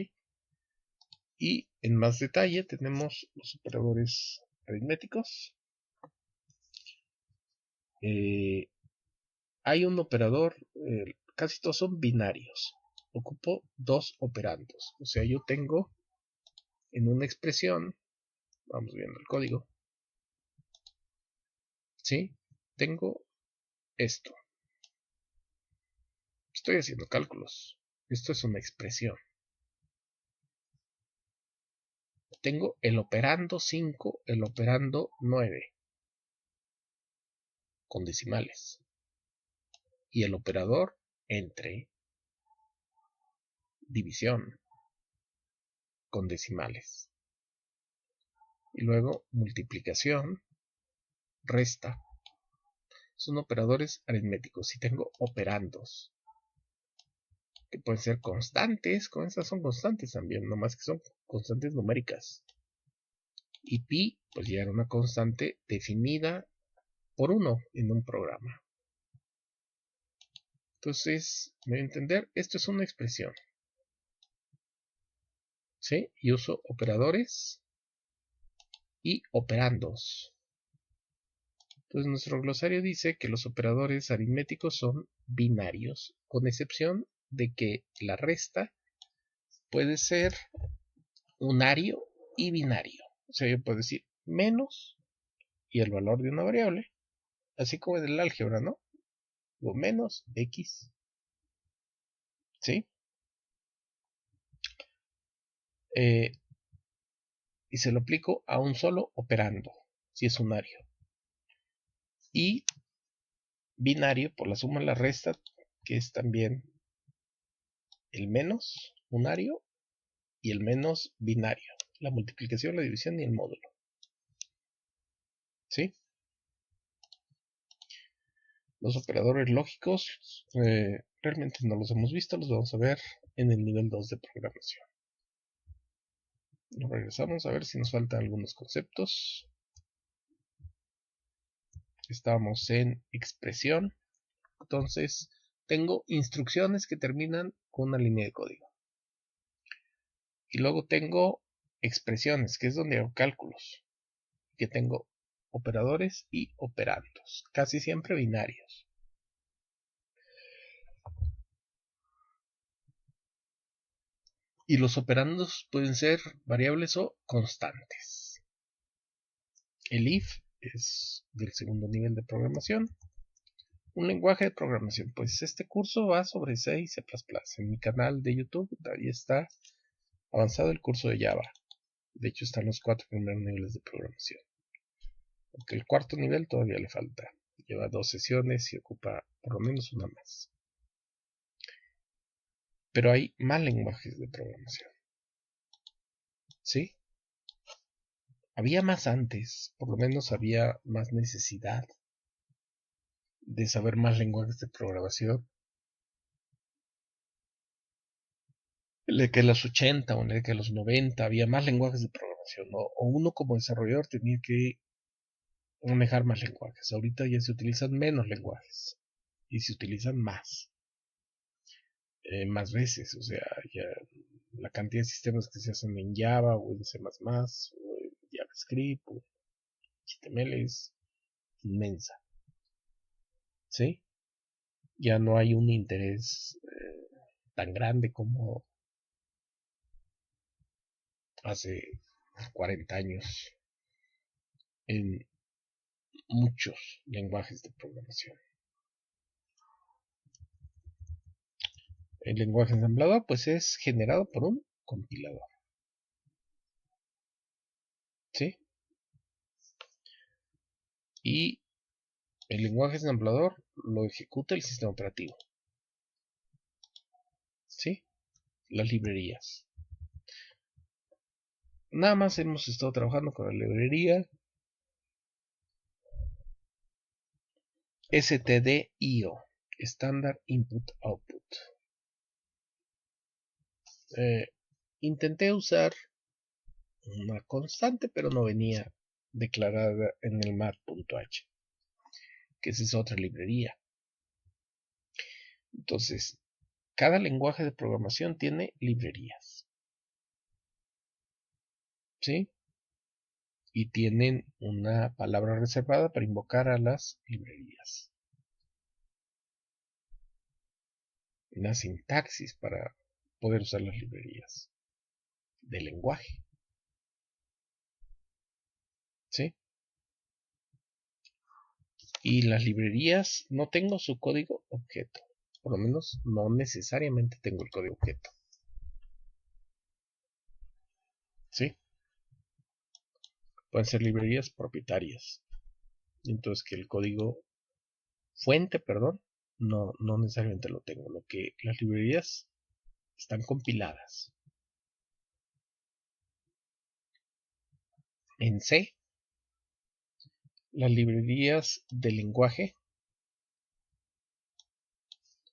Y en más detalle tenemos los operadores aritméticos. Hay un operador, casi todos son binarios. Ocupo dos operandos. O sea, yo tengo en una expresión, vamos viendo el código, ¿sí? Tengo esto. Estoy haciendo cálculos. Esto es una expresión. Tengo el operando 5, el operando 9, con decimales. Y el operador entre división, con decimales. Y luego multiplicación, resta. Son operadores aritméticos. Y tengo operandos, que pueden ser constantes. Con estas son constantes también, nomás que son constantes numéricas. Y pi, pues ya era una constante definida por 1 en un programa. Entonces, me voy a entender, esto es una expresión, ¿sí? Y uso operadores y operandos. Entonces, nuestro glosario dice que los operadores aritméticos son binarios, con excepción de que la resta puede ser unario y binario. O sea, yo puedo decir menos y el valor de una variable, así como en el álgebra, ¿no? O menos x, ¿sí? y se lo aplico a un solo operando, si es unario. Y binario por la suma y la resta, que es también el menos unario y el menos binario. La multiplicación, la división y el módulo. ¿Sí? Los operadores lógicos realmente no los hemos visto, los vamos a ver en el nivel 2 de programación. Nos regresamos a ver si nos faltan algunos conceptos. Estamos en expresión. Entonces, tengo instrucciones que terminan con una línea de código. Y luego tengo expresiones, que es donde hago cálculos. Que tengo operadores y operandos, casi siempre binarios. Y los operandos pueden ser variables o constantes. El if es del segundo nivel de programación. Un lenguaje de programación. Pues este curso va sobre C y C++. En mi canal de YouTube, ahí está avanzado el curso de Java. De hecho, están los 4 primeros niveles de programación. Aunque el cuarto nivel todavía le falta. Lleva 2 sesiones y ocupa por lo menos una más. Pero hay más lenguajes de programación. ¿Sí? Había más antes, por lo menos había más necesidad de saber más lenguajes de programación. En el que los 80 o en el que los 90 había más lenguajes de programación, ¿no? O uno como desarrollador tenía que manejar más lenguajes. Ahorita ya se utilizan menos lenguajes y se utilizan más. Más veces, o sea, ya la cantidad de sistemas que se hacen en Java o en C++ o en JavaScript o HTML es inmensa. ¿Sí? Ya no hay un interés tan grande como hace 40 años en muchos lenguajes de programación. El lenguaje ensamblador pues es generado por un compilador. ¿Sí? Y el lenguaje ensamblador lo ejecuta el sistema operativo. ¿Sí? Las librerías. Nada más hemos estado trabajando con la librería stdio, Standard Input Output. Intenté usar una constante, pero no venía declarada en el mat.h, que esa es otra librería. Entonces, cada lenguaje de programación tiene librerías. ¿Sí? Y tienen una palabra reservada para invocar a las librerías. Una sintaxis para poder usar las librerías de lenguaje. ¿Sí? Y las librerías no tengo su código objeto. Por lo menos no necesariamente tengo el código objeto. ¿Sí? Pueden ser librerías propietarias. Entonces que el código fuente, perdón, no necesariamente lo tengo. Lo que las librerías están compiladas. En C, las librerías de lenguaje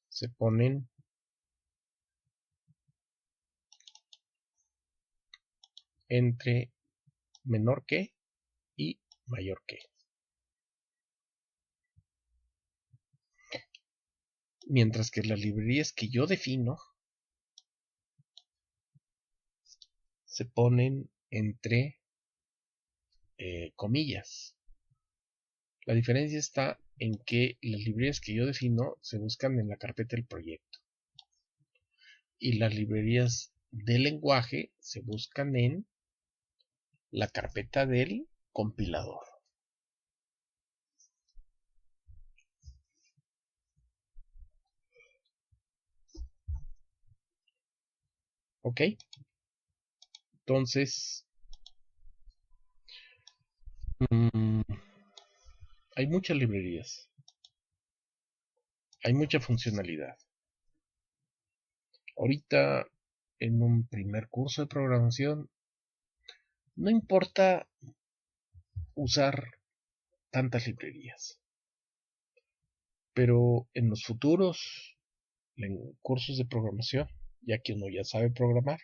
se ponen entre menor que y mayor que. Mientras que las librerías que yo defino se ponen entre comillas. La diferencia está en que las librerías que yo defino se buscan en la carpeta del proyecto. Y las librerías de lenguaje se buscan en la carpeta del compilador. ¿Ok? Entonces, Mm, hay muchas librerías, hay mucha funcionalidad. Ahorita, en un primer curso de programación, no importa usar tantas librerías, pero en los futuros cursos de programación, ya que uno ya sabe programar,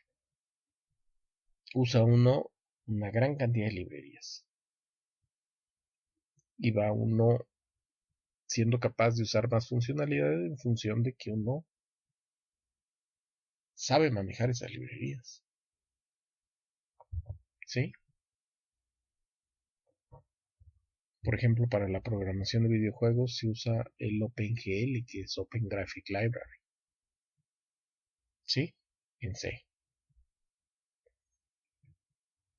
usa uno una gran cantidad de librerías y va uno siendo capaz de usar más funcionalidades en función de que uno sabe manejar esas librerías. ¿Sí? Por ejemplo, para la programación de videojuegos se usa el OpenGL, que es Open Graphic Library. ¿Sí? En C.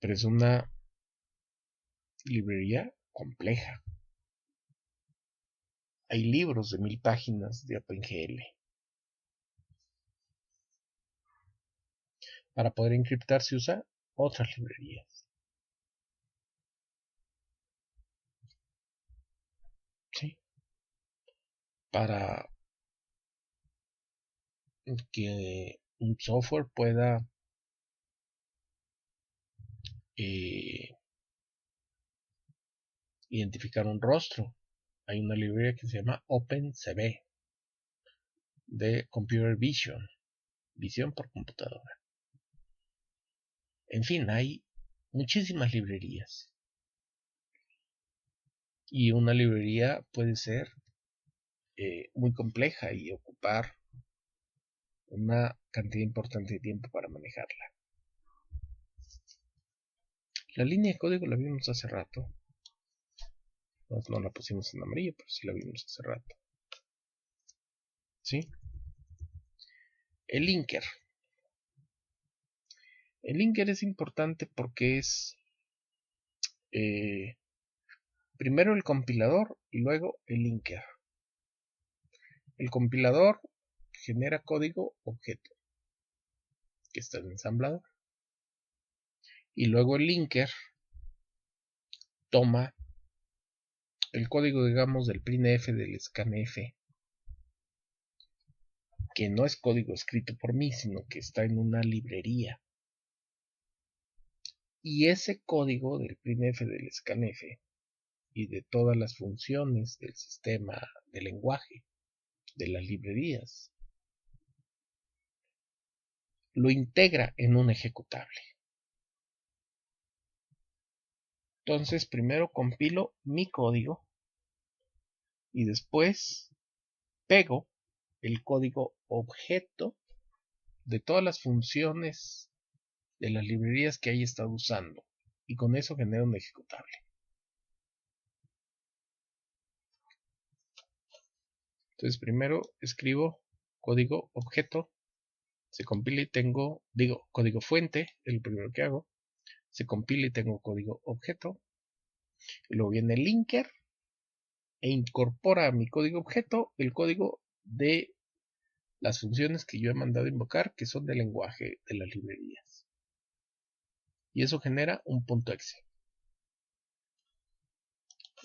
Pero es una librería compleja. Hay libros de 1000 páginas de OpenGL. Para poder encriptar se usa otras librerías. ¿Sí? Para que un software pueda eh, identificar un rostro, hay una librería que se llama OpenCV de Computer Vision, visión por computadora. En fin, hay muchísimas librerías. Y una librería puede ser muy compleja y ocupar una cantidad importante de tiempo para manejarla. La línea de código la vimos hace rato. No la pusimos en amarillo, pero sí la vimos hace rato. ¿Sí? El linker. El linker es importante porque es primero el compilador y luego el linker. El compilador genera código objeto que está en ensamblador. Y luego el linker toma el código, digamos, del printf, del scanf, que no es código escrito por mí, sino que está en una librería. Y ese código del printf, del scanf y de todas las funciones del sistema de lenguaje, de las librerías, lo integra en un ejecutable. Entonces, primero compilo mi código y después pego el código objeto de todas las funciones de las librerías que haya estado usando, y con eso genero un ejecutable. Entonces primero escribo código objeto, se compila y tengo, código fuente, es lo primero que hago, se compila y tengo código objeto, y luego viene el linker e incorpora a mi código objeto el código de las funciones que yo he mandado invocar, que son del lenguaje de las librerías. Y eso genera un .exe.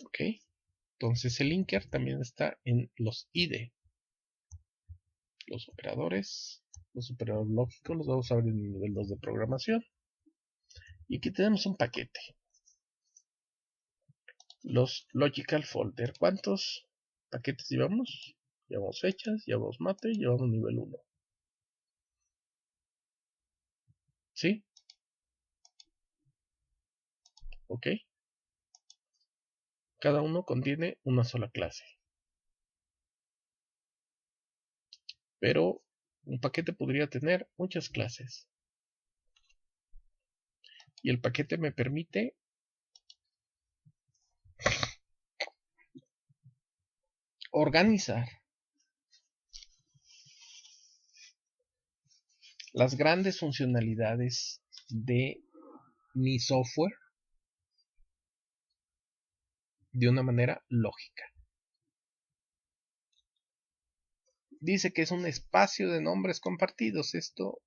¿Ok? Entonces el linker también está en los IDE. Los operadores lógicos los vamos a ver en el nivel 2 de programación. Y aquí tenemos un paquete. Los logical folder. ¿Cuántos paquetes llevamos? Llevamos fechas, llevamos mate, llevamos nivel 1. ¿Sí? ¿Ok? Cada uno contiene una sola clase. Pero un paquete podría tener muchas clases. Y el paquete me permite organizar las grandes funcionalidades de mi software de una manera lógica. Dice que es un espacio de nombres compartidos. Esto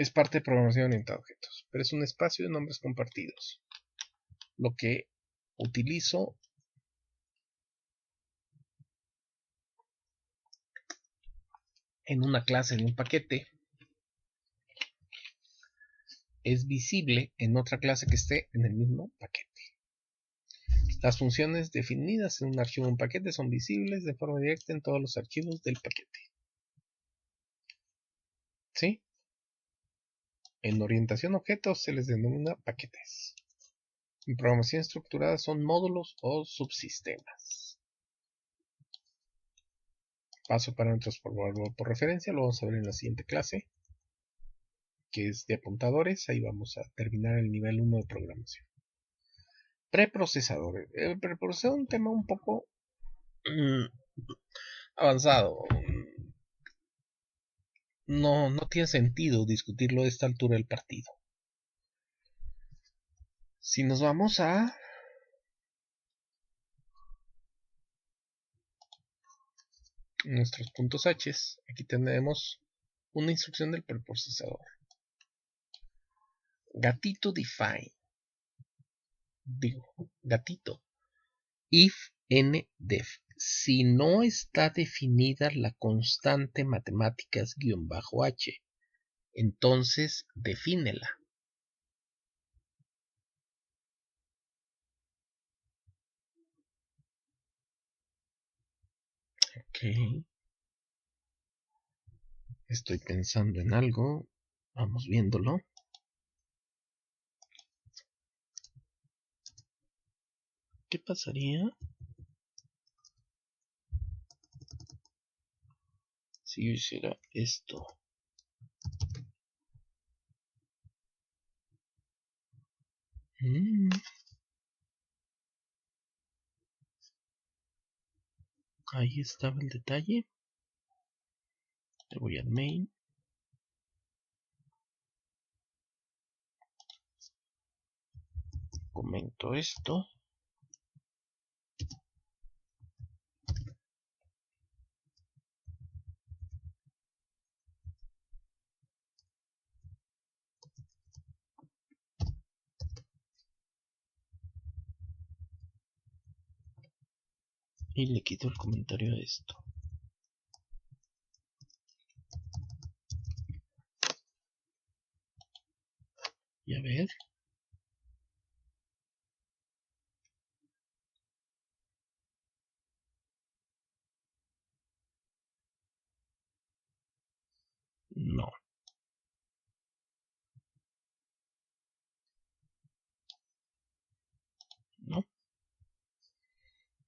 Es parte de programación orientada a objetos, pero es un espacio de nombres compartidos. Lo que utilizo en una clase de un paquete es visible en otra clase que esté en el mismo paquete. Las funciones definidas en un archivo de un paquete son visibles de forma directa en todos los archivos del paquete. ¿Sí? En orientación a objetos se les denomina paquetes. En programación estructurada son módulos o subsistemas. Paso parámetros por referencia, lo vamos a ver en la siguiente clase, que es de apuntadores. Ahí vamos a terminar el nivel 1 de programación. Preprocesadores. El preprocesador es un tema un poco avanzado. No tiene sentido discutirlo a esta altura del partido. Si nos vamos a nuestros puntos H, aquí tenemos una instrucción del preprocesador. Gatito define. Gatito. If ndef. Si no está definida la constante matemáticas-h, entonces defínela. Ok. Estoy pensando en algo. Vamos viéndolo. ¿Qué pasaría si yo hiciera esto? Ahí estaba el detalle. Le voy al main. Comento esto. Y le quito el comentario a esto. Y a ver. No. No.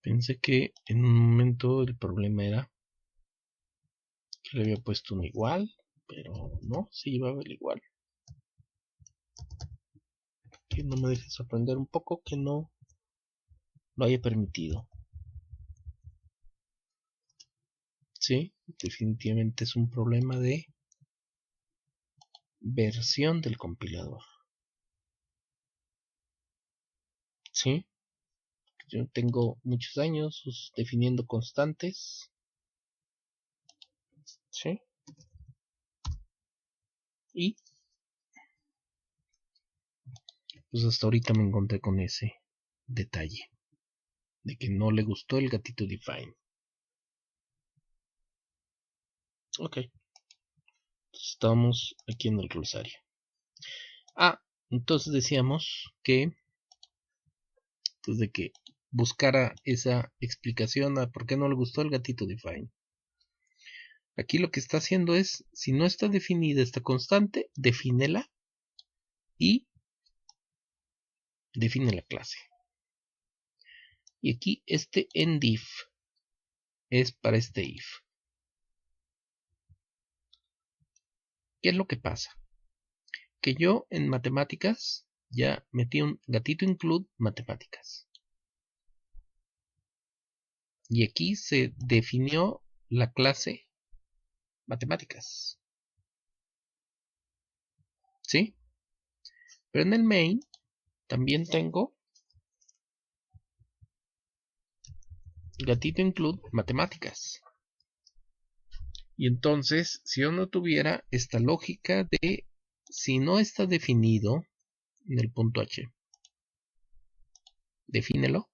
Pensé que en un momento el problema era que le había puesto un igual, pero no, se llevaba el igual. Que no me deje sorprender un poco que no lo haya permitido. Sí, definitivamente es un problema de versión del compilador. Sí, yo tengo muchos años definiendo constantes. Sí. Y pues hasta ahorita me encontré con ese detalle de que no le gustó el gatito define. Ok. Estamos aquí en el glosario. Entonces decíamos que desde que buscara esa explicación a por qué no le gustó el gatito define. Aquí lo que está haciendo es, si no está definida esta constante, defínela y define la clase. Y aquí este endif es para este if. ¿Qué es lo que pasa? Que yo en matemáticas ya metí un gatito include matemáticas. Y aquí se definió la clase matemáticas. ¿Sí? Pero en el main también tengo gatito include matemáticas. Y entonces, si yo no tuviera esta lógica de si no está definido en el punto H, defínelo.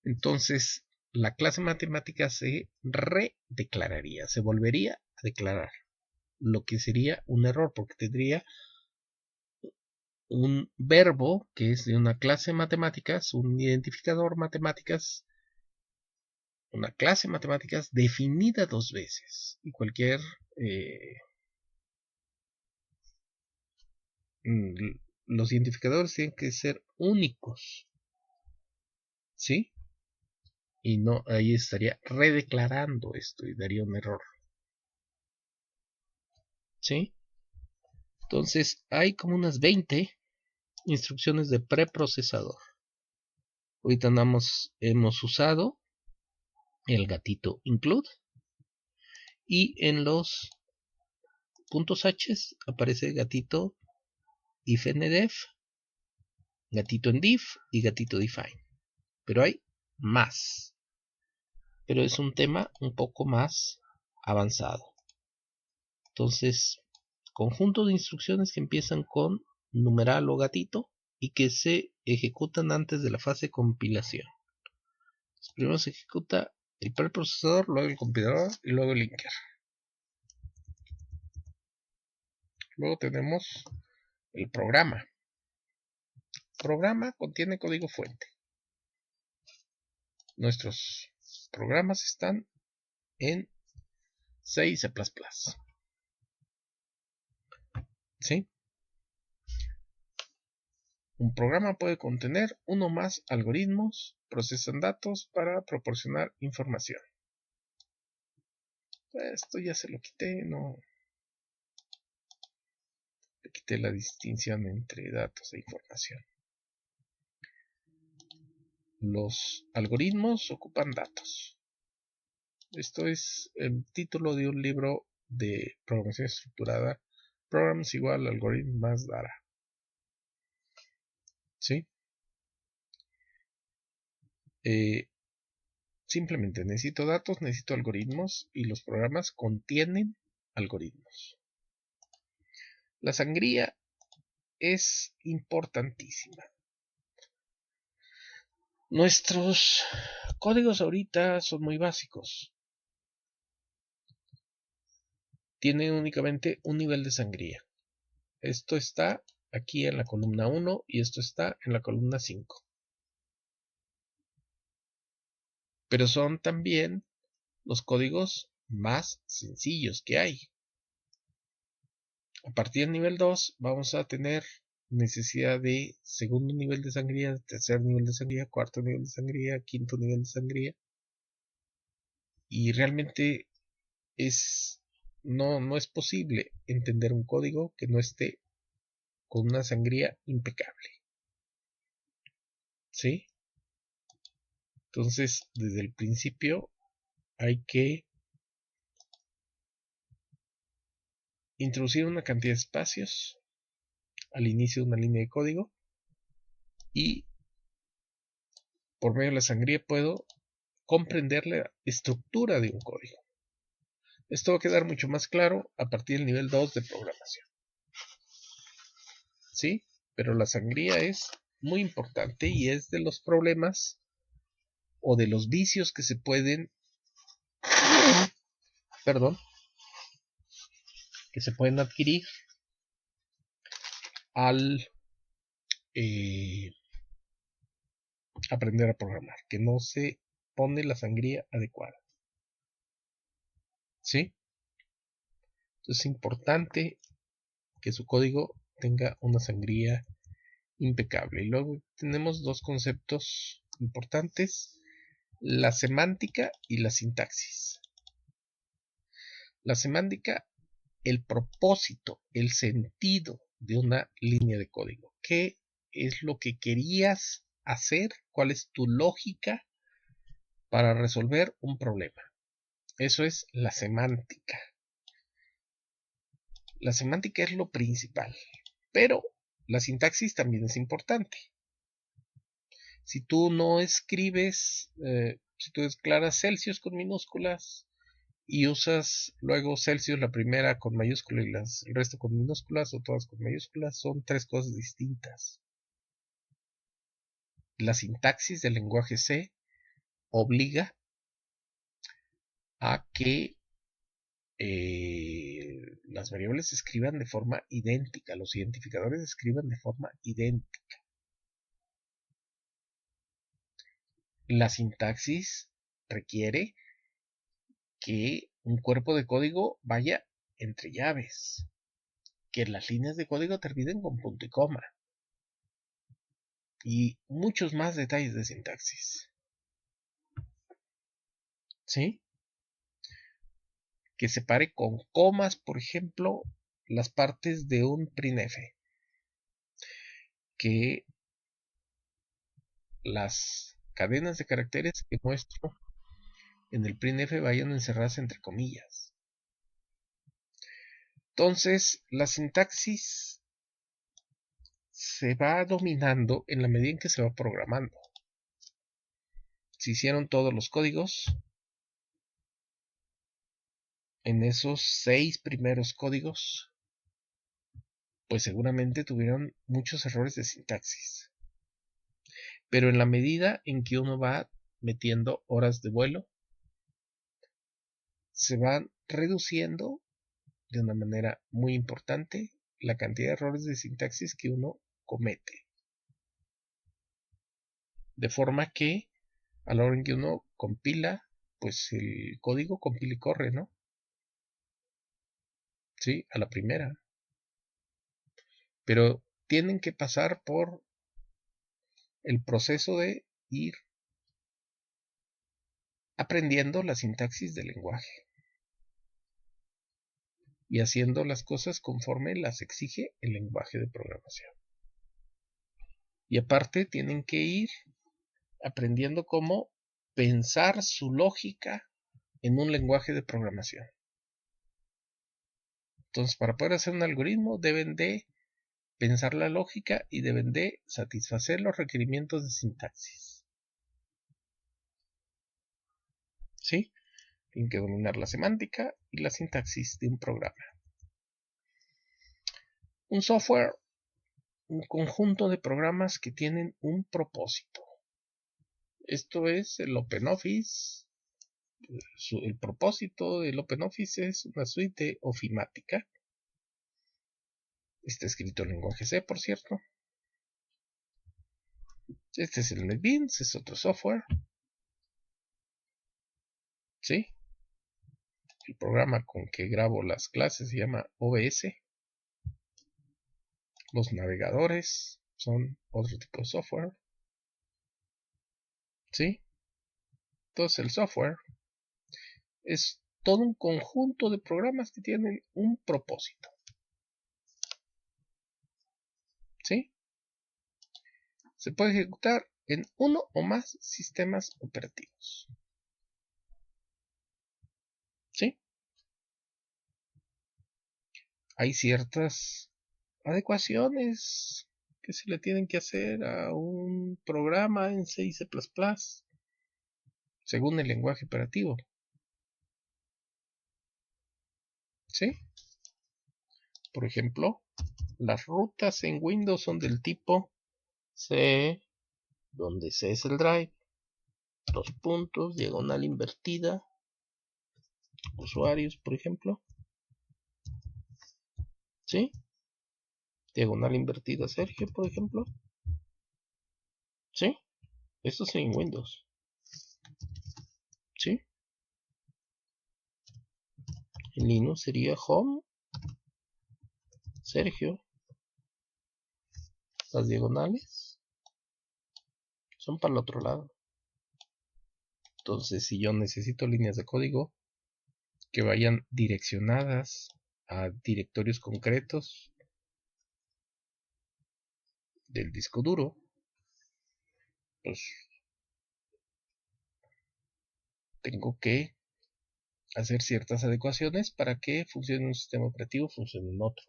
Entonces la clase matemática se redeclararía, se volvería a declarar, lo que sería un error porque tendría un verbo que es de una clase matemáticas, un identificador matemáticas, una clase matemáticas definida dos veces y cualquier los identificadores tienen que ser únicos, ¿sí? Y no, ahí estaría redeclarando esto y daría un error, ¿sí? Entonces hay como unas 20 instrucciones de preprocesador. Ahorita hemos usado el gatito include y en los puntos H aparece gatito ifndef, gatito endif y gatito define. Pero hay más. Pero es un tema un poco más avanzado. Entonces, conjunto de instrucciones que empiezan con numeral o gatito y que se ejecutan antes de la fase de compilación. Primero se ejecuta el preprocesador, luego el compilador y luego el linker. Luego tenemos el programa. Programa contiene código fuente. Nuestros programas están en C y C++. ¿Sí? Un programa puede contener uno o más algoritmos, procesan datos para proporcionar información. Esto ya se lo quité, no. Le quité la distinción entre datos e información. Los algoritmos ocupan datos. Esto es el título de un libro de programación estructurada. Programs igual algoritmo más data. ¿Sí? Simplemente necesito datos, necesito algoritmos y los programas contienen algoritmos. La sangría es importantísima. Nuestros códigos ahorita son muy básicos. Tienen únicamente un nivel de sangría. Esto está aquí en la columna 1 y esto está en la columna 5. Pero son también los códigos más sencillos que hay. A partir del nivel 2 vamos a tener necesidad de segundo nivel de sangría, tercer nivel de sangría, cuarto nivel de sangría, quinto nivel de sangría. Y realmente no es posible entender un código que no esté con una sangría impecable. ¿Sí? Entonces, desde el principio hay que introducir una cantidad de espacios al inicio de una línea de código y por medio de la sangría puedo comprender la estructura de un código. Esto va a quedar mucho más claro a partir del nivel 2 de programación. ¿Sí? Pero la sangría es muy importante y es de los problemas o de los vicios que se pueden adquirir al aprender a programar, que no se pone la sangría adecuada. ¿Sí? Entonces es importante que su código tenga una sangría impecable. Y luego tenemos dos conceptos importantes: la semántica y la sintaxis. La semántica, el propósito, el sentido de una línea de código. ¿Qué es lo que querías hacer? ¿Cuál es tu lógica para resolver un problema? Eso es la semántica. La semántica es lo principal, pero la sintaxis también es importante. Si tú no escribes, si tú declaras Celsius con minúsculas y usas luego Celsius, la primera con mayúscula y el resto con minúsculas o todas con mayúsculas, son tres cosas distintas. La sintaxis del lenguaje C obliga a que las variables se escriban de forma idéntica, los identificadores se escriban de forma idéntica. La sintaxis requiere que un cuerpo de código vaya entre llaves, que las líneas de código terminen con punto y coma, y muchos más detalles de sintaxis. ¿Sí? Que separe con comas, por ejemplo, las partes de un printf, que las cadenas de caracteres que muestro en el printf vayan encerradas entre comillas. Entonces, la sintaxis se va dominando en la medida en que se va programando. Se hicieron todos los códigos. En esos 6 primeros códigos, pues seguramente tuvieron muchos errores de sintaxis. Pero en la medida en que uno va metiendo horas de vuelo, se van reduciendo de una manera muy importante la cantidad de errores de sintaxis que uno comete. De forma que a la hora en que uno compila, pues el código compila y corre, ¿no? Sí, a la primera. Pero tienen que pasar por el proceso de ir aprendiendo la sintaxis del lenguaje y haciendo las cosas conforme las exige el lenguaje de programación. Y aparte tienen que ir aprendiendo cómo pensar su lógica en un lenguaje de programación. Entonces, para poder hacer un algoritmo deben de pensar la lógica y deben de satisfacer los requerimientos de sintaxis. ¿Sí? Tienen que dominar la semántica y la sintaxis de un programa. Un software, un conjunto de programas que tienen un propósito. Esto es el OpenOffice. El propósito del OpenOffice es una suite ofimática. Está escrito en lenguaje C, por cierto. Este es el NetBeans, es otro software. ¿Sí? El programa con que grabo las clases se llama OBS. Los navegadores son otro tipo de software. ¿Sí? Entonces el software es todo un conjunto de programas que tienen un propósito. ¿Sí? Se puede ejecutar en uno o más sistemas operativos. ¿Sí? Hay ciertas adecuaciones que se le tienen que hacer a un programa en C y C++ según el lenguaje operativo. ¿Sí? Por ejemplo, las rutas en Windows son del tipo C, donde C es el drive, 2 puntos, diagonal invertida, usuarios, por ejemplo. ¿Sí? Diagonal invertida Sergio, por ejemplo. ¿Sí? Esto es en Windows. ¿Sí? En Linux sería home, Sergio. Las diagonales son para el otro lado. Entonces, si yo necesito líneas de código que vayan direccionadas a directorios concretos del disco duro, pues tengo que hacer ciertas adecuaciones para que funcione un sistema operativo, funcione en otro.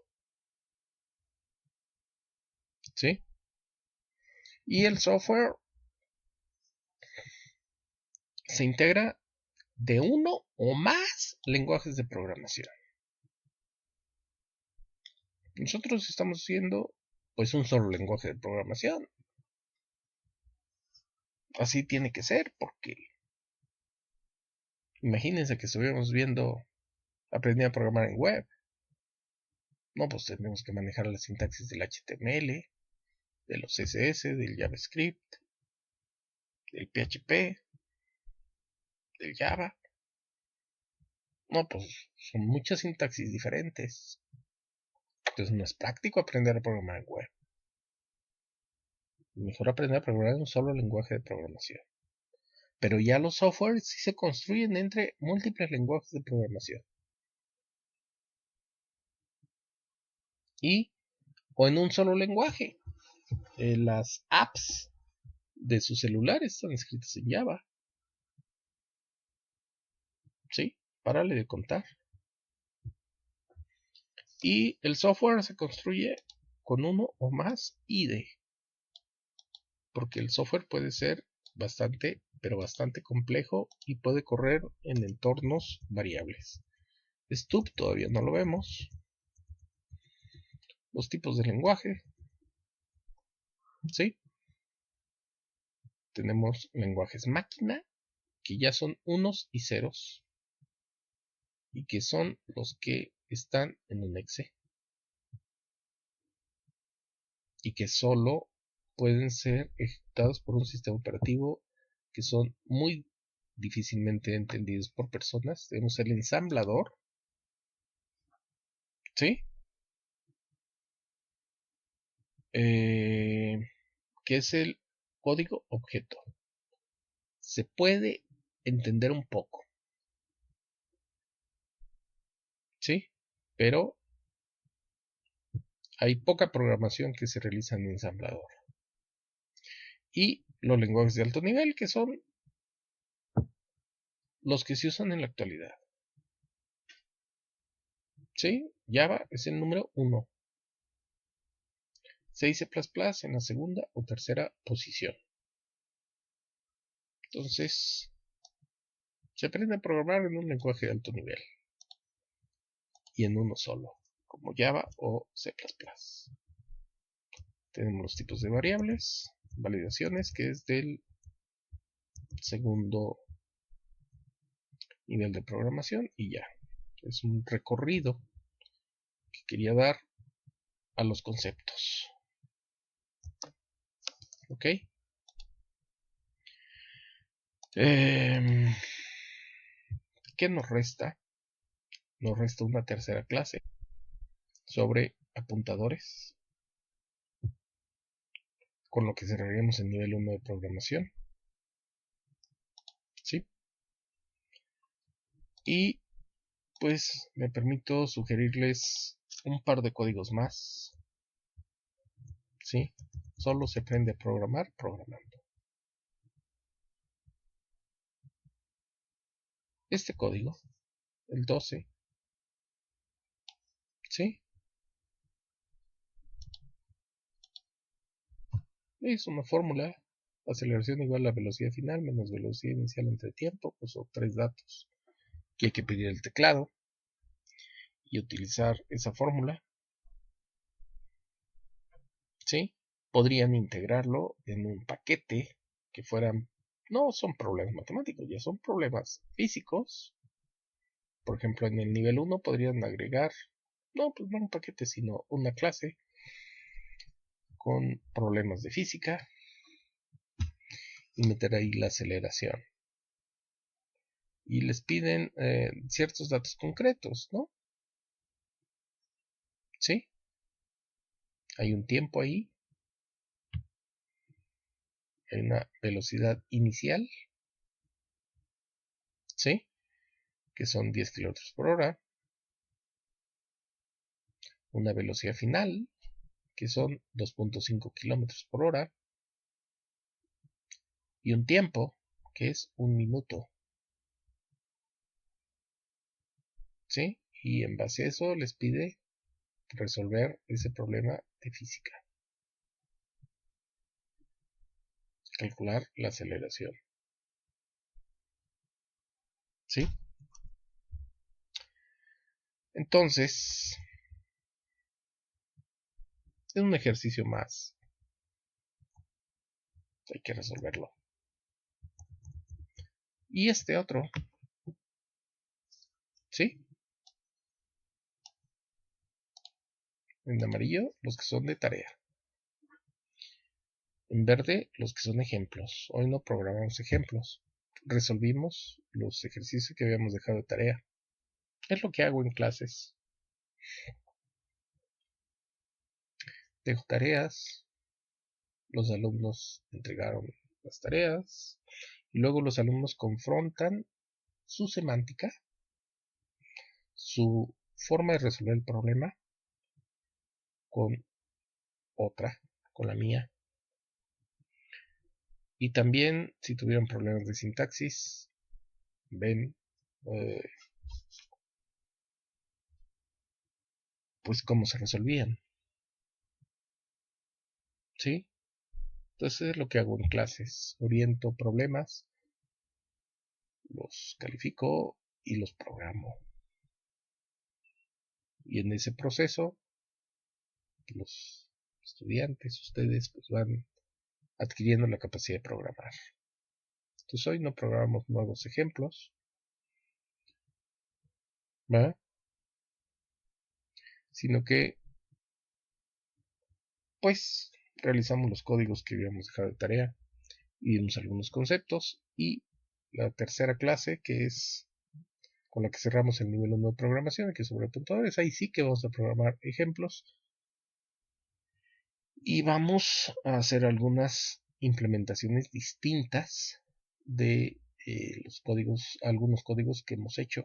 ¿Sí? Y el software se integra de uno o más lenguajes de programación. Nosotros estamos haciendo pues un solo lenguaje de programación. Así tiene que ser, porque imagínense que estuviéramos aprendiendo a programar en web. No, pues tenemos que manejar la sintaxis del HTML, de los CSS, del JavaScript, del PHP, del Java. No, pues son muchas sintaxis diferentes. Entonces no es práctico aprender a programar en web. Mejor aprender a programar en un solo lenguaje de programación. Pero ya los softwares sí se construyen entre múltiples lenguajes de programación. O en un solo lenguaje. Las apps de sus celulares están escritas en Java. Sí, párale de contar. Y el software se construye con uno o más IDE. Porque el software puede ser bastante, pero bastante complejo y puede correr en entornos variables. Stub todavía no lo vemos. Los tipos de lenguaje. ¿Sí? Tenemos lenguajes máquina, que ya son unos y ceros, y que son los que están en un exe, y que solo pueden ser ejecutados por un sistema operativo, que son muy difícilmente entendidos por personas. Tenemos el ensamblador, ¿sí? Que es el código objeto. Se puede entender un poco, ¿sí? Pero hay poca programación que se realiza en ensamblador. Y los lenguajes de alto nivel, que son los que se usan en la actualidad. ¿Sí? Java es el número 1. C y C++ en la segunda o tercera posición. Entonces, se aprende a programar en un lenguaje de alto nivel. Y en uno solo, como Java o C++. Tenemos los tipos de variables, validaciones, que es del segundo nivel de programación, y ya. Es un recorrido que quería dar a los conceptos. ¿Ok? ¿Qué nos resta? Nos resta una tercera clase sobre apuntadores, con lo que cerraríamos el nivel 1 de programación. ¿Sí? Y pues me permito sugerirles un par de códigos más. ¿Sí? Solo se aprende a programar programando. Este código, el 12, ¿sí? Es una fórmula: aceleración igual a velocidad final menos velocidad inicial entre tiempo, pues son 3 datos que hay que pedir el teclado y utilizar esa fórmula. ¿Sí? Podrían integrarlo en un paquete que fueran, no son problemas matemáticos, ya son problemas físicos. Por ejemplo, en el nivel 1 podrían agregar, no, pues no un paquete, sino una clase con problemas de física y meter ahí la aceleración. Y les piden ciertos datos concretos, ¿no? ¿Sí? Hay un tiempo ahí, hay una velocidad inicial, ¿sí? Que son 10 kilómetros por hora. Una velocidad final, que son 2.5 kilómetros por hora. Y un tiempo, que es 1 minuto. ¿Sí? Y en base a eso les pide resolver ese problema de física. Calcular la aceleración. ¿sí? Entonces, es un ejercicio más. Hay que resolverlo. Y este otro, ¿sí? En amarillo, los que son de tarea. En verde, los que son ejemplos. Hoy no programamos ejemplos. Resolvimos los ejercicios que habíamos dejado de tarea. Es lo que hago en clases. Dejo tareas. Los alumnos entregaron las tareas. Y luego los alumnos confrontan su semántica, su forma de resolver el problema con otra, con la mía. Y también, si tuvieron problemas de sintaxis, ven pues cómo se resolvían. ¿Sí? Entonces es lo que hago en clases. Oriento problemas, los califico y los programo. Y en ese proceso, los estudiantes, ustedes, pues van adquiriendo la capacidad de programar. Entonces hoy no programamos nuevos ejemplos, ¿va? Sino que, pues, realizamos los códigos que habíamos dejado de tarea y vimos algunos conceptos. Y la tercera clase, que es con la que cerramos el nivel 1 de programación, que es sobre computadores, ahí sí que vamos a programar ejemplos y vamos a hacer algunas implementaciones distintas de los códigos, algunos códigos que hemos hecho,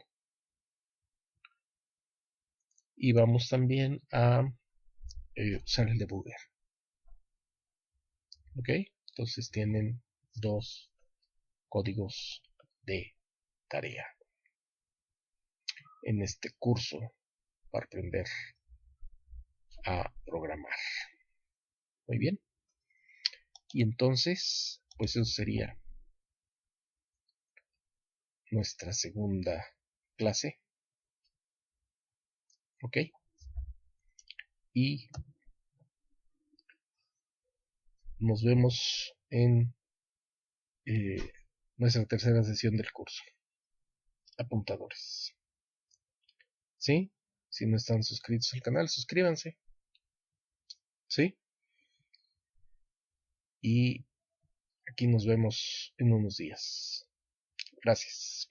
y vamos también a usar el debugger. Ok, entonces tienen dos códigos de tarea en este curso para aprender a programar. Muy bien, y entonces pues eso sería nuestra segunda clase. Ok, y nos vemos en nuestra tercera sesión del curso. Apuntadores. ¿Sí? Si no están suscritos al canal, suscríbanse. ¿Sí? Y aquí nos vemos en unos días. Gracias.